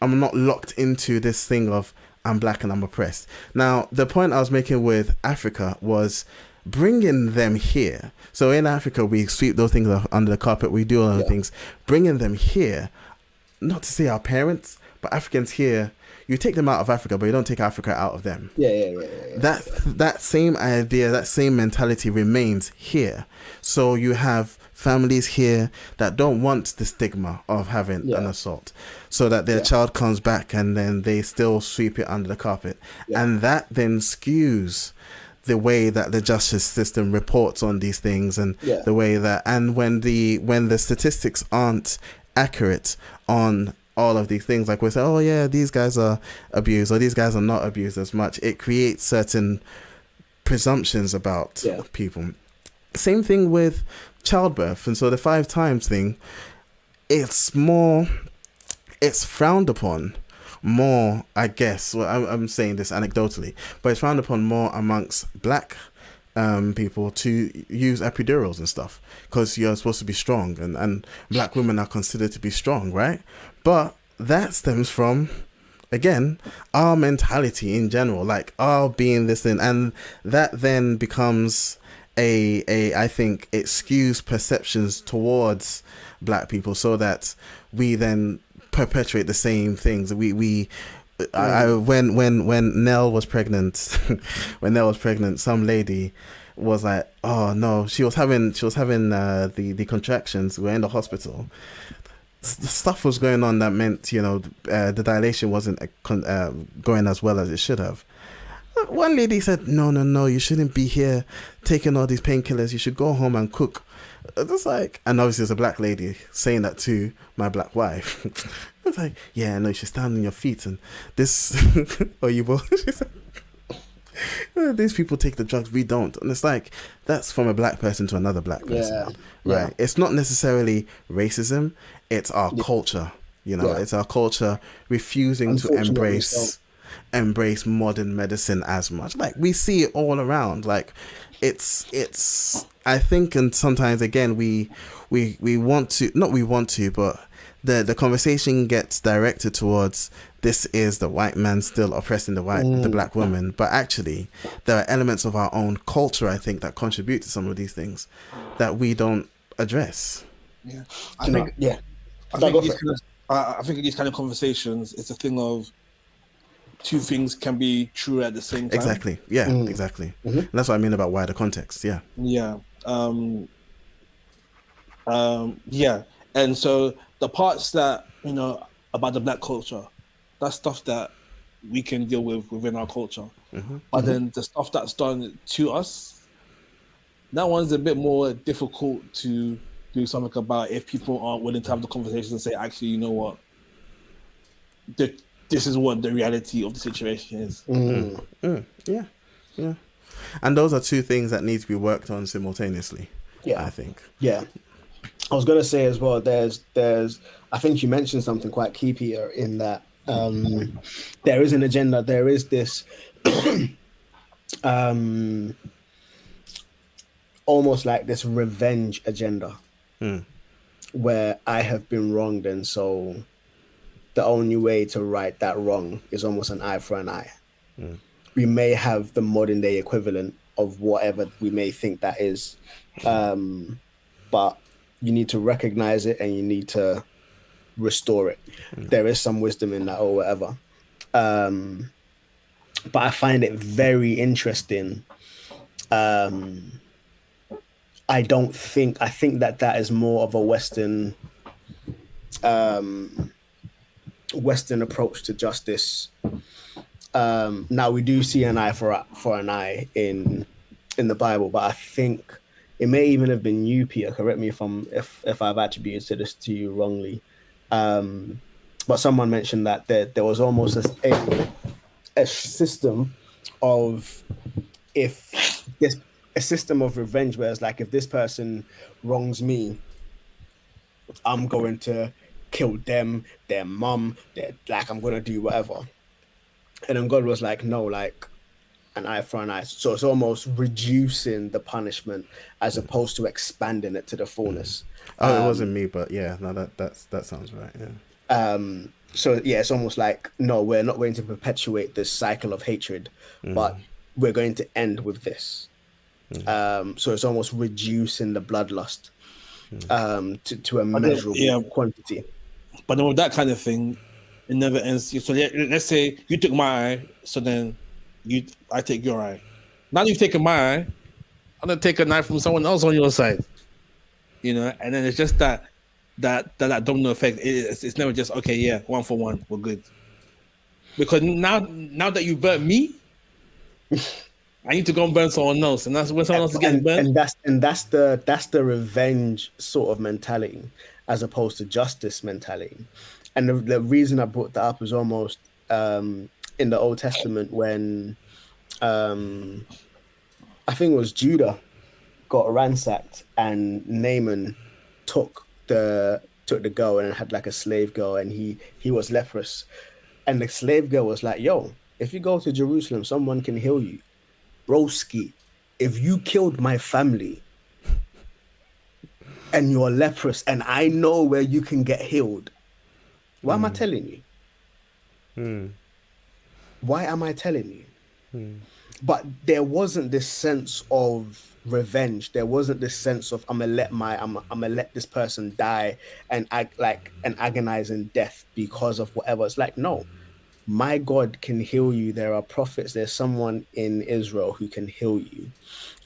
I'm not locked into this thing of I'm black and I'm oppressed. Now, the point I was making with Africa was bringing them here. So in Africa, we sweep those things under the carpet. We do all those things. Bringing them here, not to say our parents, but Africans here, you take them out of Africa, but you don't take Africa out of them. Yeah. That same idea, that same mentality remains here. So you have families here that don't want the stigma of having an assault, so that their child comes back and then they still sweep it under the carpet. And that then skews the way that the justice system reports on these things, and the way that, and when the statistics aren't accurate on all of these things. Like we say, oh yeah, these guys are abused or these guys are not abused as much. It creates certain presumptions about people. Same thing with childbirth. And so the 5 times thing, it's frowned upon more, I guess. Well, I'm saying this anecdotally, but it's frowned upon more amongst black people to use epidurals and stuff because you're supposed to be strong, and black women are considered to be strong, right? But that stems from, again, our mentality in general, like our being this thing, and that then becomes I think it skews perceptions towards black people so that we then perpetuate the same things. When Nell was pregnant, some lady was like, oh no, she was having the contractions. We're in the hospital. Stuff was going on that meant, the dilation wasn't going as well as it should have. One lady said, no, you shouldn't be here taking all these painkillers. You should go home and cook. It's like, and obviously it's a black lady saying that to my black wife. It's like, yeah, no, you should stand on your feet and this, or you will. These people take the drugs, we don't. And it's like, that's from a black person to another black person. Right. Yeah. It's not necessarily racism. It's our culture, it's our culture refusing to embrace modern medicine as much. Like, we see it all around. Like, it's I think, and sometimes again we want to, not we want to, but the conversation gets directed towards, this is the white man still oppressing the black woman, but actually there are elements of our own culture, I think, that contribute to some of these things that we don't address. I think in these kind of conversations, it's a thing of two things can be true at the same time. Exactly. Yeah, exactly. Mm-hmm. And that's what I mean about wider context. Yeah. Yeah. Yeah. And so the parts that, about the black culture, that's stuff that we can deal with within our culture. Mm-hmm. But then the stuff that's done to us, that one's a bit more difficult to do something about if people aren't willing to have the conversation and say, actually, you know what? This is what the reality of the situation is. Yeah. And those are two things that need to be worked on simultaneously. Yeah, I think. Yeah, I was gonna say as well. There's. I think you mentioned something quite key, Peter, in that there is an agenda. There is this almost like this revenge agenda, where I have been wronged, and so the only way to right that wrong is almost an eye for an eye. We may have the modern day equivalent of whatever we may think that is, but you need to recognize it and you need to restore it. There is some wisdom in that or whatever. But I find it very interesting. I think that is more of a Western approach to justice. Now we do see an eye for an eye in the Bible, but I think it may even have been you, Peter. Correct me if I've attributed this to you wrongly. But someone mentioned that there was almost a system of a system of revenge, where it's like, if this person wrongs me, I'm going to kill them, their mum, I'm going to do whatever. And then God was like, no, like an eye for an eye. So it's almost reducing the punishment as opposed to expanding it to the fullness. It wasn't me, but yeah, no, that sounds right. Yeah. So yeah, it's almost like, no, we're not going to perpetuate this cycle of hatred, but we're going to end with this. So it's almost reducing the bloodlust to a measurable quantity. But then with that kind of thing, it never ends. So let's say you took my eye, so then I take your eye. Now you've taken my eye, I'm gonna take a knife from someone else on your side. And then it's just that domino effect. It's never just, okay, yeah, 1 for 1, we're good. Because now that you burnt me, I need to go and burn someone else, and that's when someone else is getting burnt. And that's the revenge sort of mentality. as opposed to justice mentality. And the reason I brought that up is almost in the Old Testament when I think it was Judah got ransacked and Naaman took the girl and had like a slave girl, and he was leprous. And the slave girl was like, yo, if you go to Jerusalem, someone can heal you. Broski, if you killed my family and you're leprous and I know where you can get healed, why am I telling you? Why am I telling you? But there wasn't this sense of revenge. There wasn't this sense of I'm gonna let this person die and like an agonizing death because of whatever. It's like, no, my God can heal you. There are prophets. There's someone in Israel who can heal you.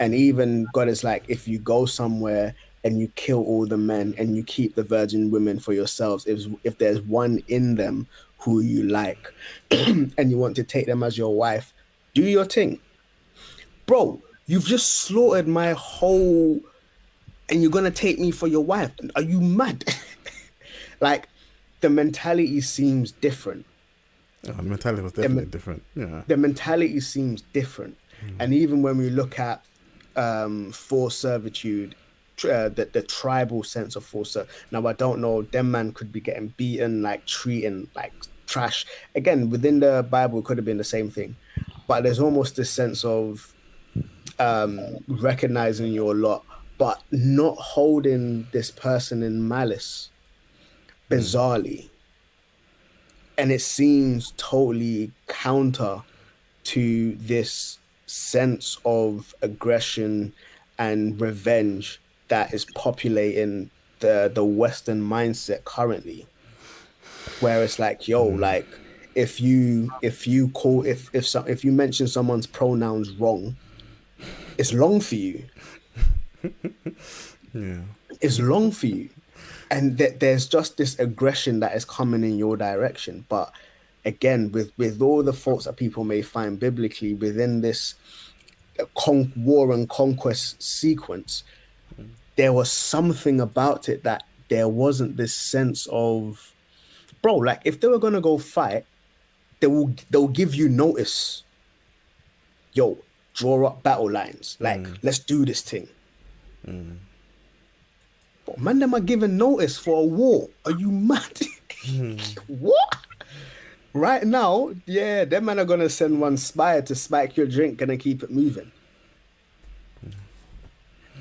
And even God is like, if you go somewhere and you kill all the men and you keep the virgin women for yourselves, if there's one in them who you like and you want to take them as your wife, do your thing. Bro, you've just slaughtered my whole, and you're gonna take me for your wife. Are you mad? Like, the mentality seems different. The mentality was definitely different. Yeah. The mentality seems different. And even when we look at forced servitude, the tribal sense of forced servitude. Now, I don't know, them man could be getting beaten, like treating like trash. Again, within the Bible, it could have been the same thing. But there's almost this sense of recognizing your lot, but not holding this person in malice, bizarrely. And it seems totally counter to this sense of aggression and revenge that is populating the Western mindset currently, where it's like, yo, like if you mention someone's pronouns wrong, it's long for you. Yeah. It's long for you. And there's just this aggression that is coming in your direction. But again, with all the faults that people may find biblically within this war and conquest sequence, there was something about it that there wasn't this sense of, bro, like if they were going to go fight, they'll give you notice. Yo, draw up battle lines. Like, let's do this thing. But man, them are giving notice for a war. Are you mad? What? Right now, yeah, them men are gonna send one spy to spike your drink and keep it moving.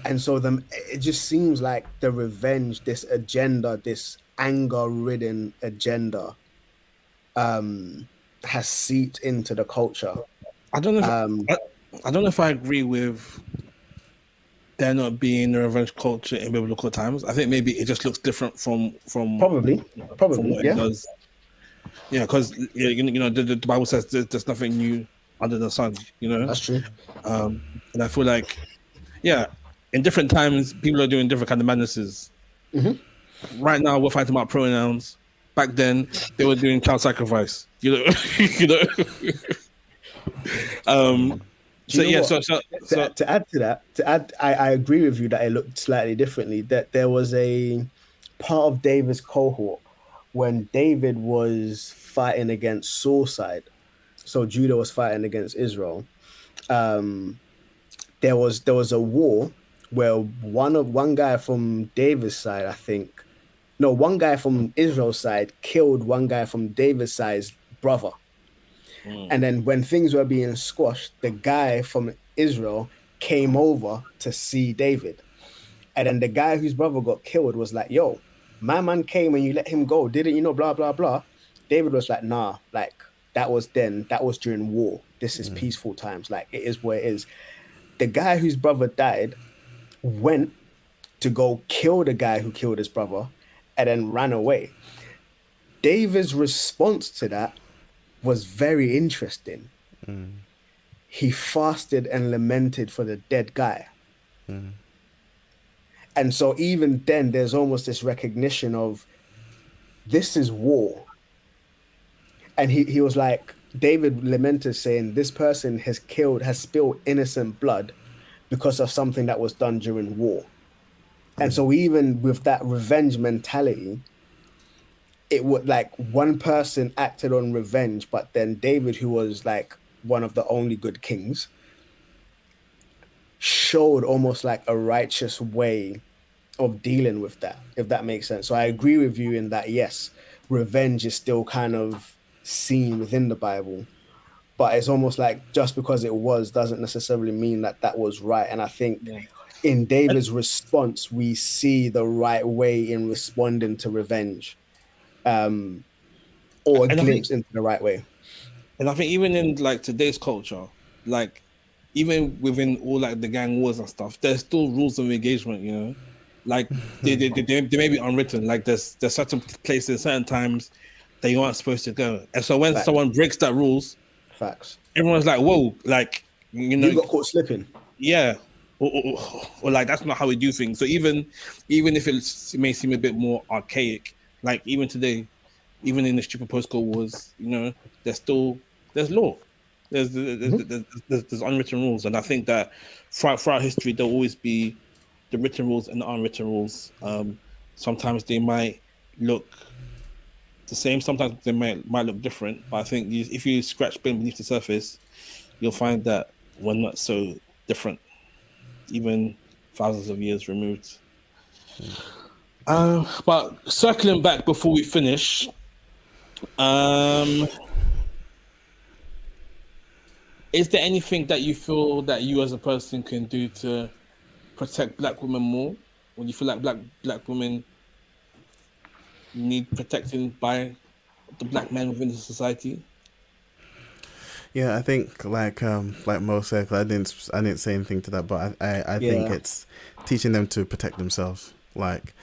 And so it just seems like the revenge, this agenda, this anger-ridden agenda, has seeped into the culture. I don't know. I don't know if I agree with there not being a revenge culture in biblical times. I think maybe it just looks different from probably from what it does. Yeah, because the Bible says there's nothing new under the sun. That's true. And I feel like, yeah, in different times people are doing different kind of madnesses. Right now we're fighting about pronouns. Back then they were doing child sacrifice. To add to that, I agree with you that it looked slightly differently. That there was a part of David's cohort when David was fighting against Saul's side. So Judah was fighting against Israel. There was a war where one guy from David's side, one guy from Israel's side killed one guy from David's side's brother. And then when things were being squashed, the guy from Israel came over to see David. And then the guy whose brother got killed was like, yo, my man came and you let him go, didn't you know, blah, blah, blah. David was like, nah, like that was during war. This is peaceful times. Like it is what it is. The guy whose brother died went to go kill the guy who killed his brother and then ran away. David's response to that was very interesting. He fasted and lamented for the dead guy. And so even then, there's almost this recognition of this is war. And he was like, David lamented saying, this person has spilled innocent blood because of something that was done during war. And so even with that revenge mentality, it would like one person acted on revenge, but then David, who was like one of the only good kings, showed almost like a righteous way of dealing with that, if that makes sense. So I agree with you in that, yes, revenge is still kind of seen within the Bible, but it's almost like just because it was doesn't necessarily mean that that was right. And I think Yeah. in David's response, we see the right way in responding to revenge, or a And I think glimpse into the right way. And I think even in like today's culture, like even within all like the gang wars and stuff, there's still rules of engagement, you know. Like they may be unwritten. Like there's certain places, certain times that you aren't supposed to go. And so when Facts. someone breaks that rules, Facts. everyone's like, whoa, like You got caught slipping. yeah. Or like that's not how we do things. So even if it may seem a bit more archaic, like even today, even in the stupid postcode wars, you know, there's law. There's unwritten rules, and I think that throughout history there'll always be the written rules and the unwritten rules. Sometimes they might look the same, sometimes they might look different. But I think if you scratch beneath the surface, you'll find that we're not so different, even thousands of years removed. But circling back before we finish, is there anything that you feel that you as a person can do to protect Black women more? When you feel like black women need protecting by the Black men within the society? Yeah, I think like Mo said, 'cause I didn't say anything to that, but I think Yeah. it's teaching them to protect themselves, like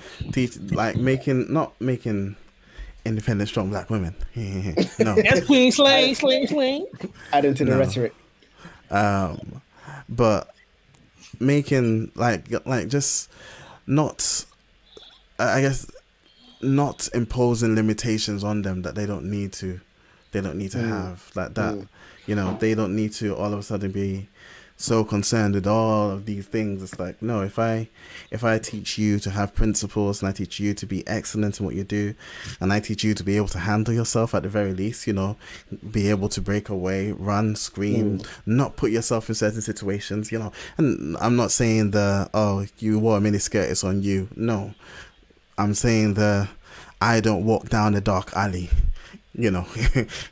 making not making independent, strong Black women. No, Yes, queen, slay. Adding to the No. rhetoric. but making like just not, I guess, not imposing limitations on them that they don't need to have, like that. You know, they don't need to all of a sudden be so concerned with all of these things. It's like, no, if I teach you to have principles, and I teach you to be excellent in what you do, and I teach you to be able to handle yourself at the very least, you know, be able to break away, run, scream, not put yourself in certain situations, you know. And I'm not saying you wore a miniskirt, it's on you. No, I'm saying I don't walk down a dark alley, you know,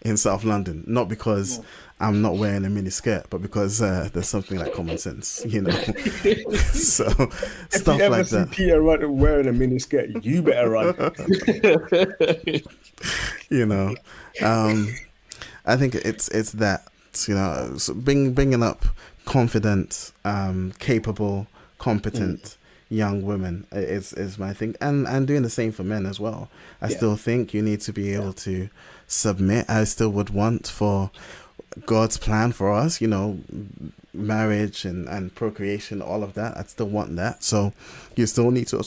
in South London, not because I'm not wearing a mini skirt, but because there's something like common sense, you know. So If stuff you ever like see that, Peter wearing a mini skirt, you better run. you know. I think it's that, you know, so bringing up confident, capable, competent young women is my thing, and doing the same for men as well. I still think you need to be able to submit. I still would want for God's plan for us, you know, marriage and procreation, all of that. I'd still want that. So you still need to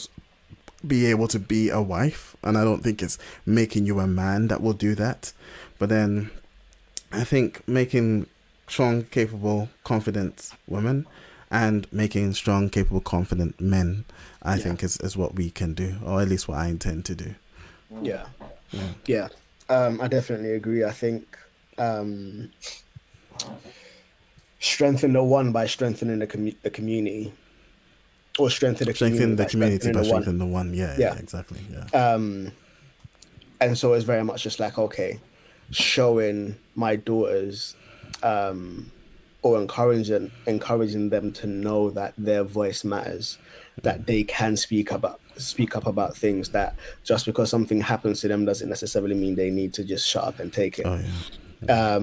be able to be a wife, and I don't think it's making you a man that will do that. But then I think making strong, capable, confident women and making strong, capable, confident men, I think is what we can do, or at least what I intend to do. Yeah. I definitely agree. I think strengthen the one by strengthening the community, or strengthen the Strengthen the community by strengthening strengthening the one. Yeah, exactly. Yeah. And so it's very much just like, okay, showing my daughters, or encouraging them to know that their voice matters, that they can speak up about things, that just because something happens to them doesn't necessarily mean they need to just shut up and take it. Oh yeah.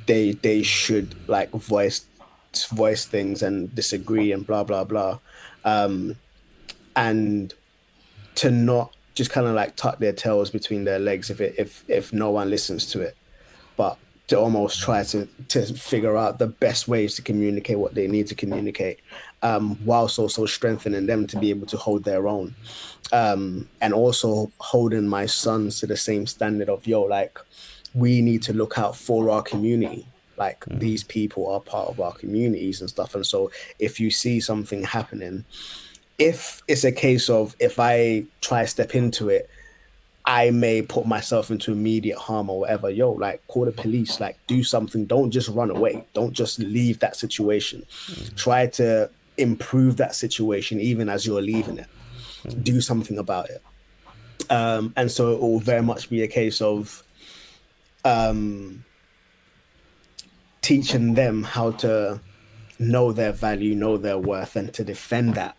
They should like voice things and disagree and blah blah blah, and to not just kind of like tuck their tails between their legs if no one listens to it, but to almost try to figure out the best ways to communicate what they need to communicate, whilst also strengthening them to be able to hold their own, and also holding my sons to the same standard of, like, we need to look out for our community. Like, these people are part of our communities and stuff. And so if you see something happening, if it's a case of if I try step into it, I may put myself into immediate harm or whatever. Yo, like call the police, like do something. Don't just run away. Don't just leave that situation. Try to improve that situation even as you're leaving it. Do something about it. And so it will very much be a case of teaching them how to know their value, know their worth, and to defend that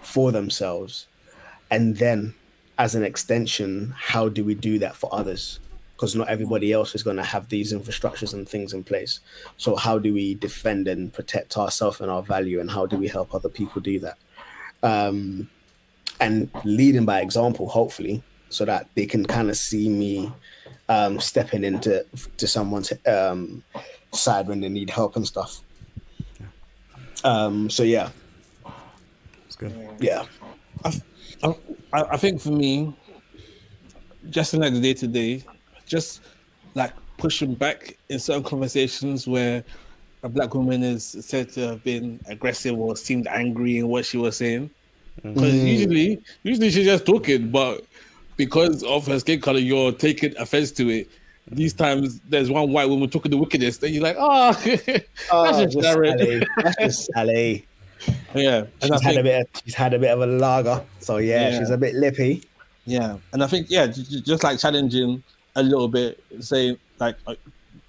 for themselves. And then, as an extension, how do we do that for others? Because not everybody else is going to have these infrastructures and things in place. So how do we defend and protect ourselves and our value, and how do we help other people do that? And leading by example, hopefully, so that they can kind of see me stepping into someone's side when they need help and stuff. So yeah, It's good. yeah. I think for me, just in like the day to day, just like pushing back in certain conversations where a black woman is said to have been aggressive or seemed angry in what she was saying. Because usually she's just talking, but because of her skin color, you're taking offense to it. These times, there's one white woman talking the wickedest, and you're like, oh, that's just Jared. Sally. That's just Sally. Yeah, and She's had a bit of a lager, so yeah, she's a bit lippy. Yeah, and I think just like challenging a little bit, saying like, are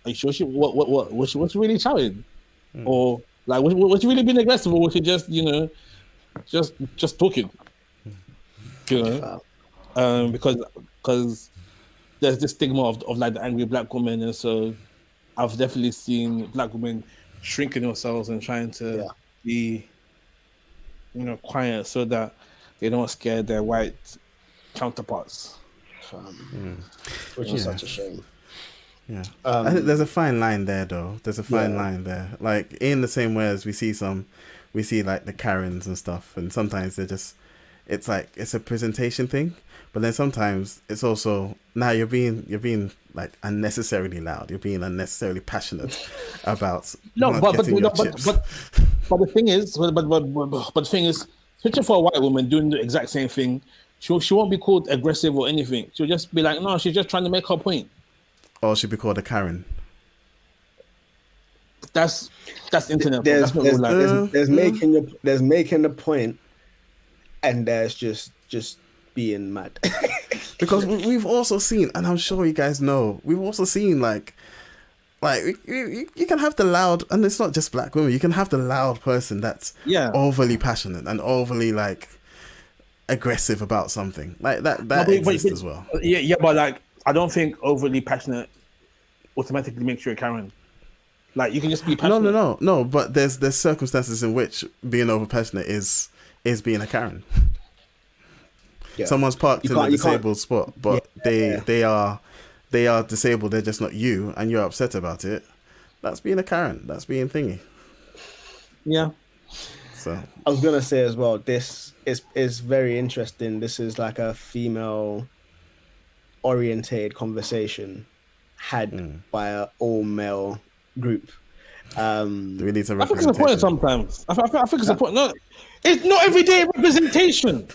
you sure what's she really shouting, or like was she really being aggressive, or was she just just talking, because there's this stigma of like the angry black woman, and so I've definitely seen black women shrinking themselves and trying to be quiet so that they don't scare their white counterparts. Which is such a shame. Yeah, I think there's a fine line there, though. There's a fine line there. Like in the same way as we see like the Karens and stuff, and sometimes it's like it's a presentation thing, but then sometimes it's also you're being like unnecessarily loud. You're being unnecessarily passionate about but the thing is, the thing is, especially for a white woman doing the exact same thing, she won't be called aggressive or anything. She'll just be like, no, she's just trying to make her point. Or she'll be called a Karen. That's internet. There's making the point, and there's just being mad. Because we've also seen, and I'm sure you guys know, we've also seen like you can have the loud, and it's not just black women. You can have the loud person that's overly passionate and overly like aggressive about something like that exists as well. Yeah, but like I don't think overly passionate automatically makes you a Karen. Like you can just be passionate. No. But there's circumstances in which being over passionate is being a Karen. Yeah. Someone's parked in a disabled spot, but they are disabled. They're just not you, and you're upset about it. That's being a Karen. That's being thingy. Yeah. So I was gonna say as well. This is very interesting. This is like a female orientated conversation had by an all male group. Do we need some representation? I think it's a point sometimes. I think it's a point. No, it's not everyday representation.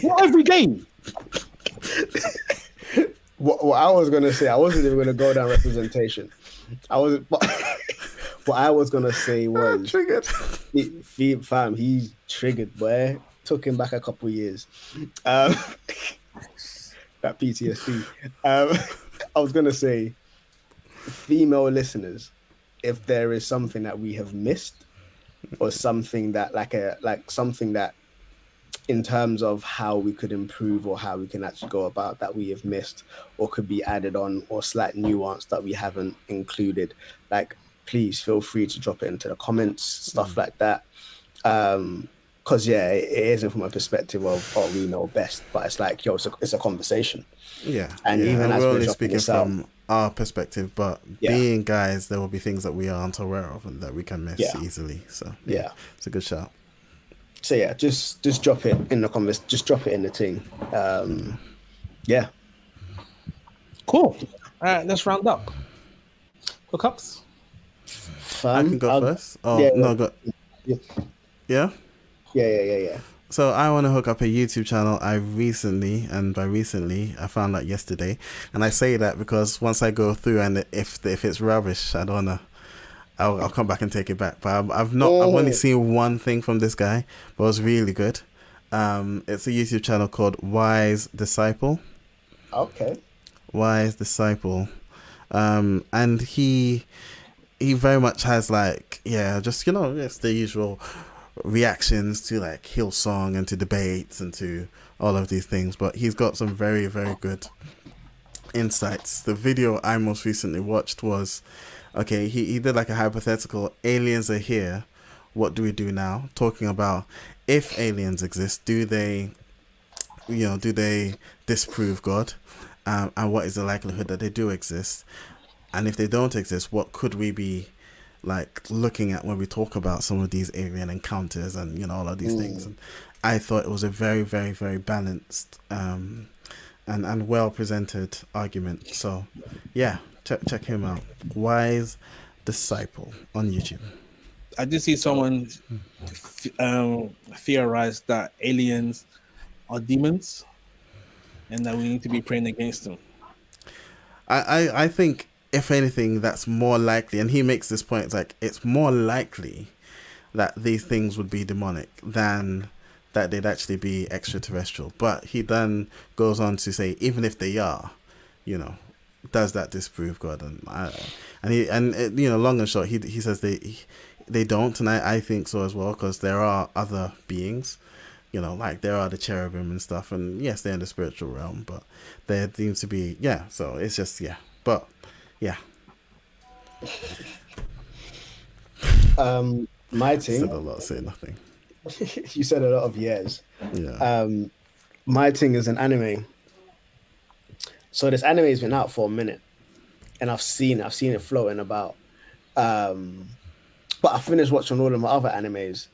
Not every day. What I was gonna say, I wasn't even gonna go down representation. What I was gonna say was triggered. Fam, he's triggered, boy. Took him back a couple of years. That PTSD. I was gonna say, female listeners, if there is something that we have missed, or something that something that in terms of how we could improve or how we can actually go about that we have missed or could be added on, or slight nuance that we haven't included, like please feel free to drop it into the comments, stuff like that. Because it isn't from a perspective of we know best, but it's like it's a conversation. And even as we're only speaking from our perspective, but being guys, there will be things that we aren't aware of and that we can miss easily. So it's a good shout. So just drop it in the comments. Just drop it in the thing. Cool. All right, let's round up. Hookups. I can go first. Oh no, go. Yeah. Yeah. Yeah. So I want to hook up a YouTube channel. I recently, and by recently, I found out yesterday, and I say that because once I go through and if it's rubbish, I don't wanna. I'll come back and take it back. But I've not. I've only seen one thing from this guy, but it was really good. It's a YouTube channel called Wise Disciple. Okay. Wise Disciple, and he very much has like just it's the usual reactions to like Hillsong and to debates and to all of these things, but he's got some very, very good insights. The video I most recently watched was he did like a hypothetical: aliens are here, what do we do now? Talking about if aliens exist, do they disprove God, and what is the likelihood that they do exist, and if they don't exist, what could we be like looking at when we talk about some of these alien encounters and all of these things. And I thought it was a very, very, very balanced and well presented argument. So yeah, check him out. Wise Disciple on YouTube. I did see someone theorize that aliens are demons and that we need to be praying against them. I think if anything, that's more likely, and he makes this point, it's like it's more likely that these things would be demonic than that they'd actually be extraterrestrial. But he then goes on to say, even if they are, does that disprove God? And long and short, he says they don't, and I think so as well, because there are other beings, like there are the cherubim and stuff, and yes, they're in the spiritual realm, but there seems to be so it's just but yeah. My thing. Said a lot, say nothing. You said a lot of years. Yeah. My thing is an anime. So this anime has been out for a minute, and I've seen it floating about. But I finished watching all of my other animes,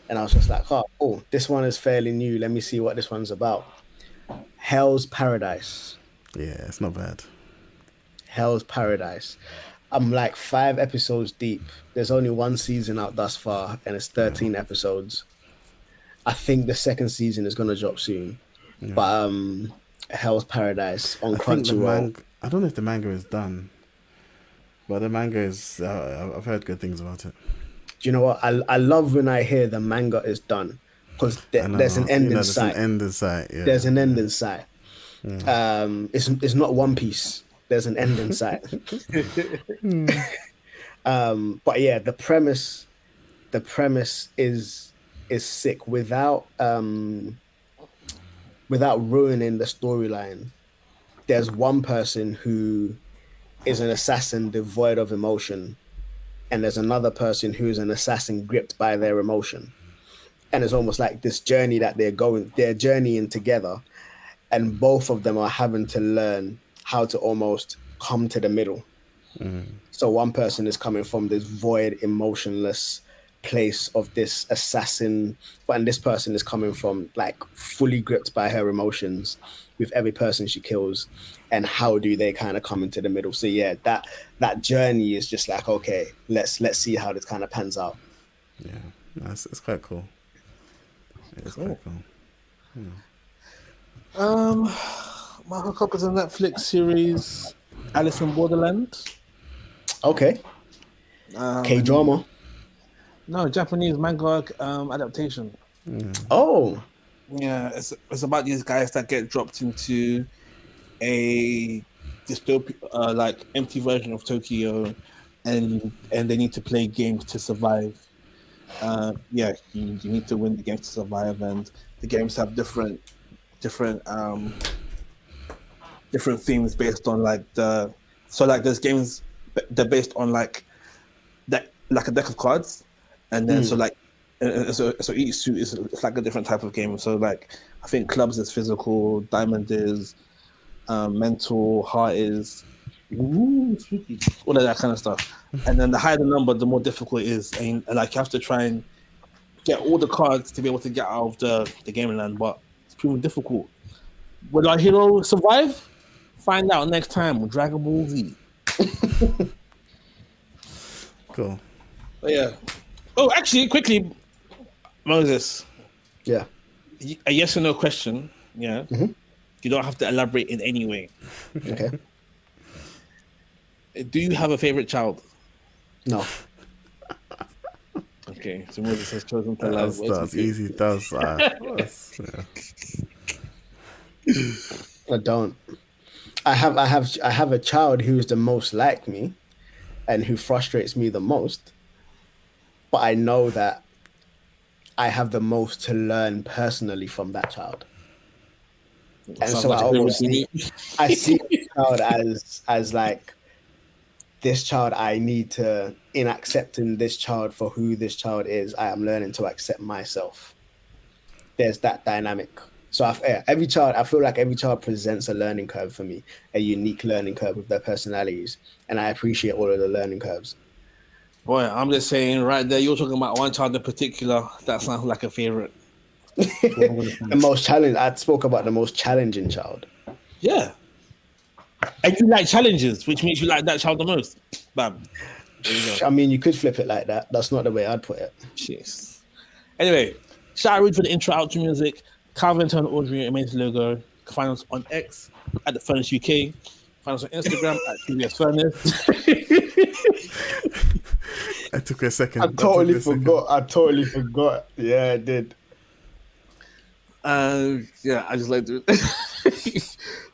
and I was just like, oh, this one is fairly new. Let me see what this one's about. Hell's Paradise. Yeah, it's not bad. Hell's Paradise. I'm like 5 episodes deep. There's only one season out thus far, and it's 13 episodes. I think the second season is gonna drop soon. Yeah. But Hell's Paradise on Crunchyroll. I don't know if the manga is done, but the manga is. I've heard good things about it. Do you know what? I love when I hear the manga is done, because there's an end in sight. An end in sight. Yeah. There's an end in sight. Yeah. It's not One Piece. There's an end in sight. But yeah, the premise is sick without ruining the storyline. There's one person who is an assassin devoid of emotion, and there's another person who is an assassin gripped by their emotion. And it's almost like this journey that they're journeying together, and both of them are having to learn how to almost come to the middle. So one person is coming from this void, emotionless place of this assassin, and this person is coming from like fully gripped by her emotions with every person she kills, and how do they kind of come into the middle? So yeah, that journey is just like, okay, let's see how this kind of pans out. Yeah, it's quite cool. It's quite cool. Yeah. My hookup is a Netflix series, Alice in Borderlands. Okay. K-drama. No, Japanese manga adaptation. Oh. Yeah, it's about these guys that get dropped into a dystopia, like empty version of Tokyo, and they need to play games to survive. You need to win the games to survive, and the games have different themes based on there's games they're based on like a deck of cards, and then so each suit is like a different type of game. So like I think clubs is physical, diamond is mental, heart is all of that kind of stuff. And then the higher the number, the more difficult it is, and like you have to try and get all the cards to be able to get out of the game land, but it's proven difficult. Will our hero survive? Find out next time with Dragon Ball Z. Cool. But yeah. Oh, actually, quickly, Moses. Yeah. a yes or no question. Yeah. Mhm. You don't have to elaborate in any way. Okay. Do you have a favorite child? No. Okay, so Moses has chosen to lie. That's easy. That's yeah. I don't. I have a child who's the most like me and who frustrates me the most. But I know that I have the most to learn personally from that child. And Sounds so like I a favorite almost to me. I see this child as like this child. I need to, in accepting this child for who this child is, I am learning to accept myself. There's that dynamic. So every child, I feel like every child presents a learning curve for me, a unique learning curve with their personalities, and I appreciate all of the learning curves. Boy, I'm just saying right there, you're talking about one child in particular that sounds like a favorite. The most challenge. I spoke about the most challenging child. Yeah. And you like challenges, which means you like that child the most. Bam. There you go. I mean, you could flip it like that. That's not the way I'd put it. Jeez. Anyway, shout out for the intro outro music. Calvin Turn Audrey amazing logo. You can find us on X at the Furnace UK. Find us on Instagram at TBF Furnace. I took a second. I totally forgot. Yeah, I did. Yeah, I just like to.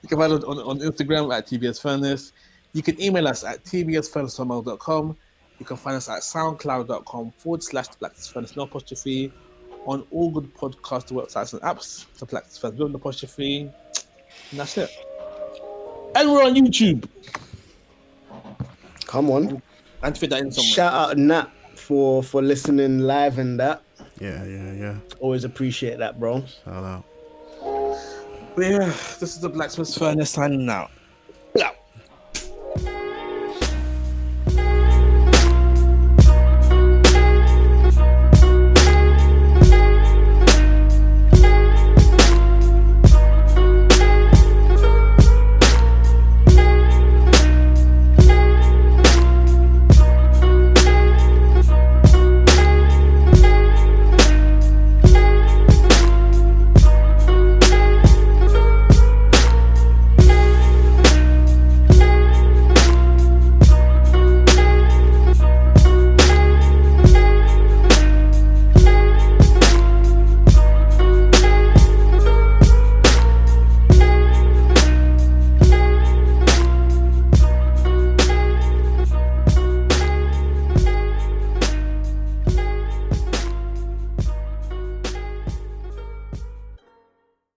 You can find us on Instagram at TBS Furnace. You can email us at tbsfurnace@gmail.com. You can find us at soundcloud.com/Black Furnace no apostrophe. On all good podcast websites and apps, the Black Furnace no apostrophe. And that's it. And we're on YouTube. Come on. And to fit that in somewhere. Shout out Nat for listening live and that. Yeah. Always appreciate that, bro. Shout out. But yeah, this is the Blacksmith's Furnace signing out.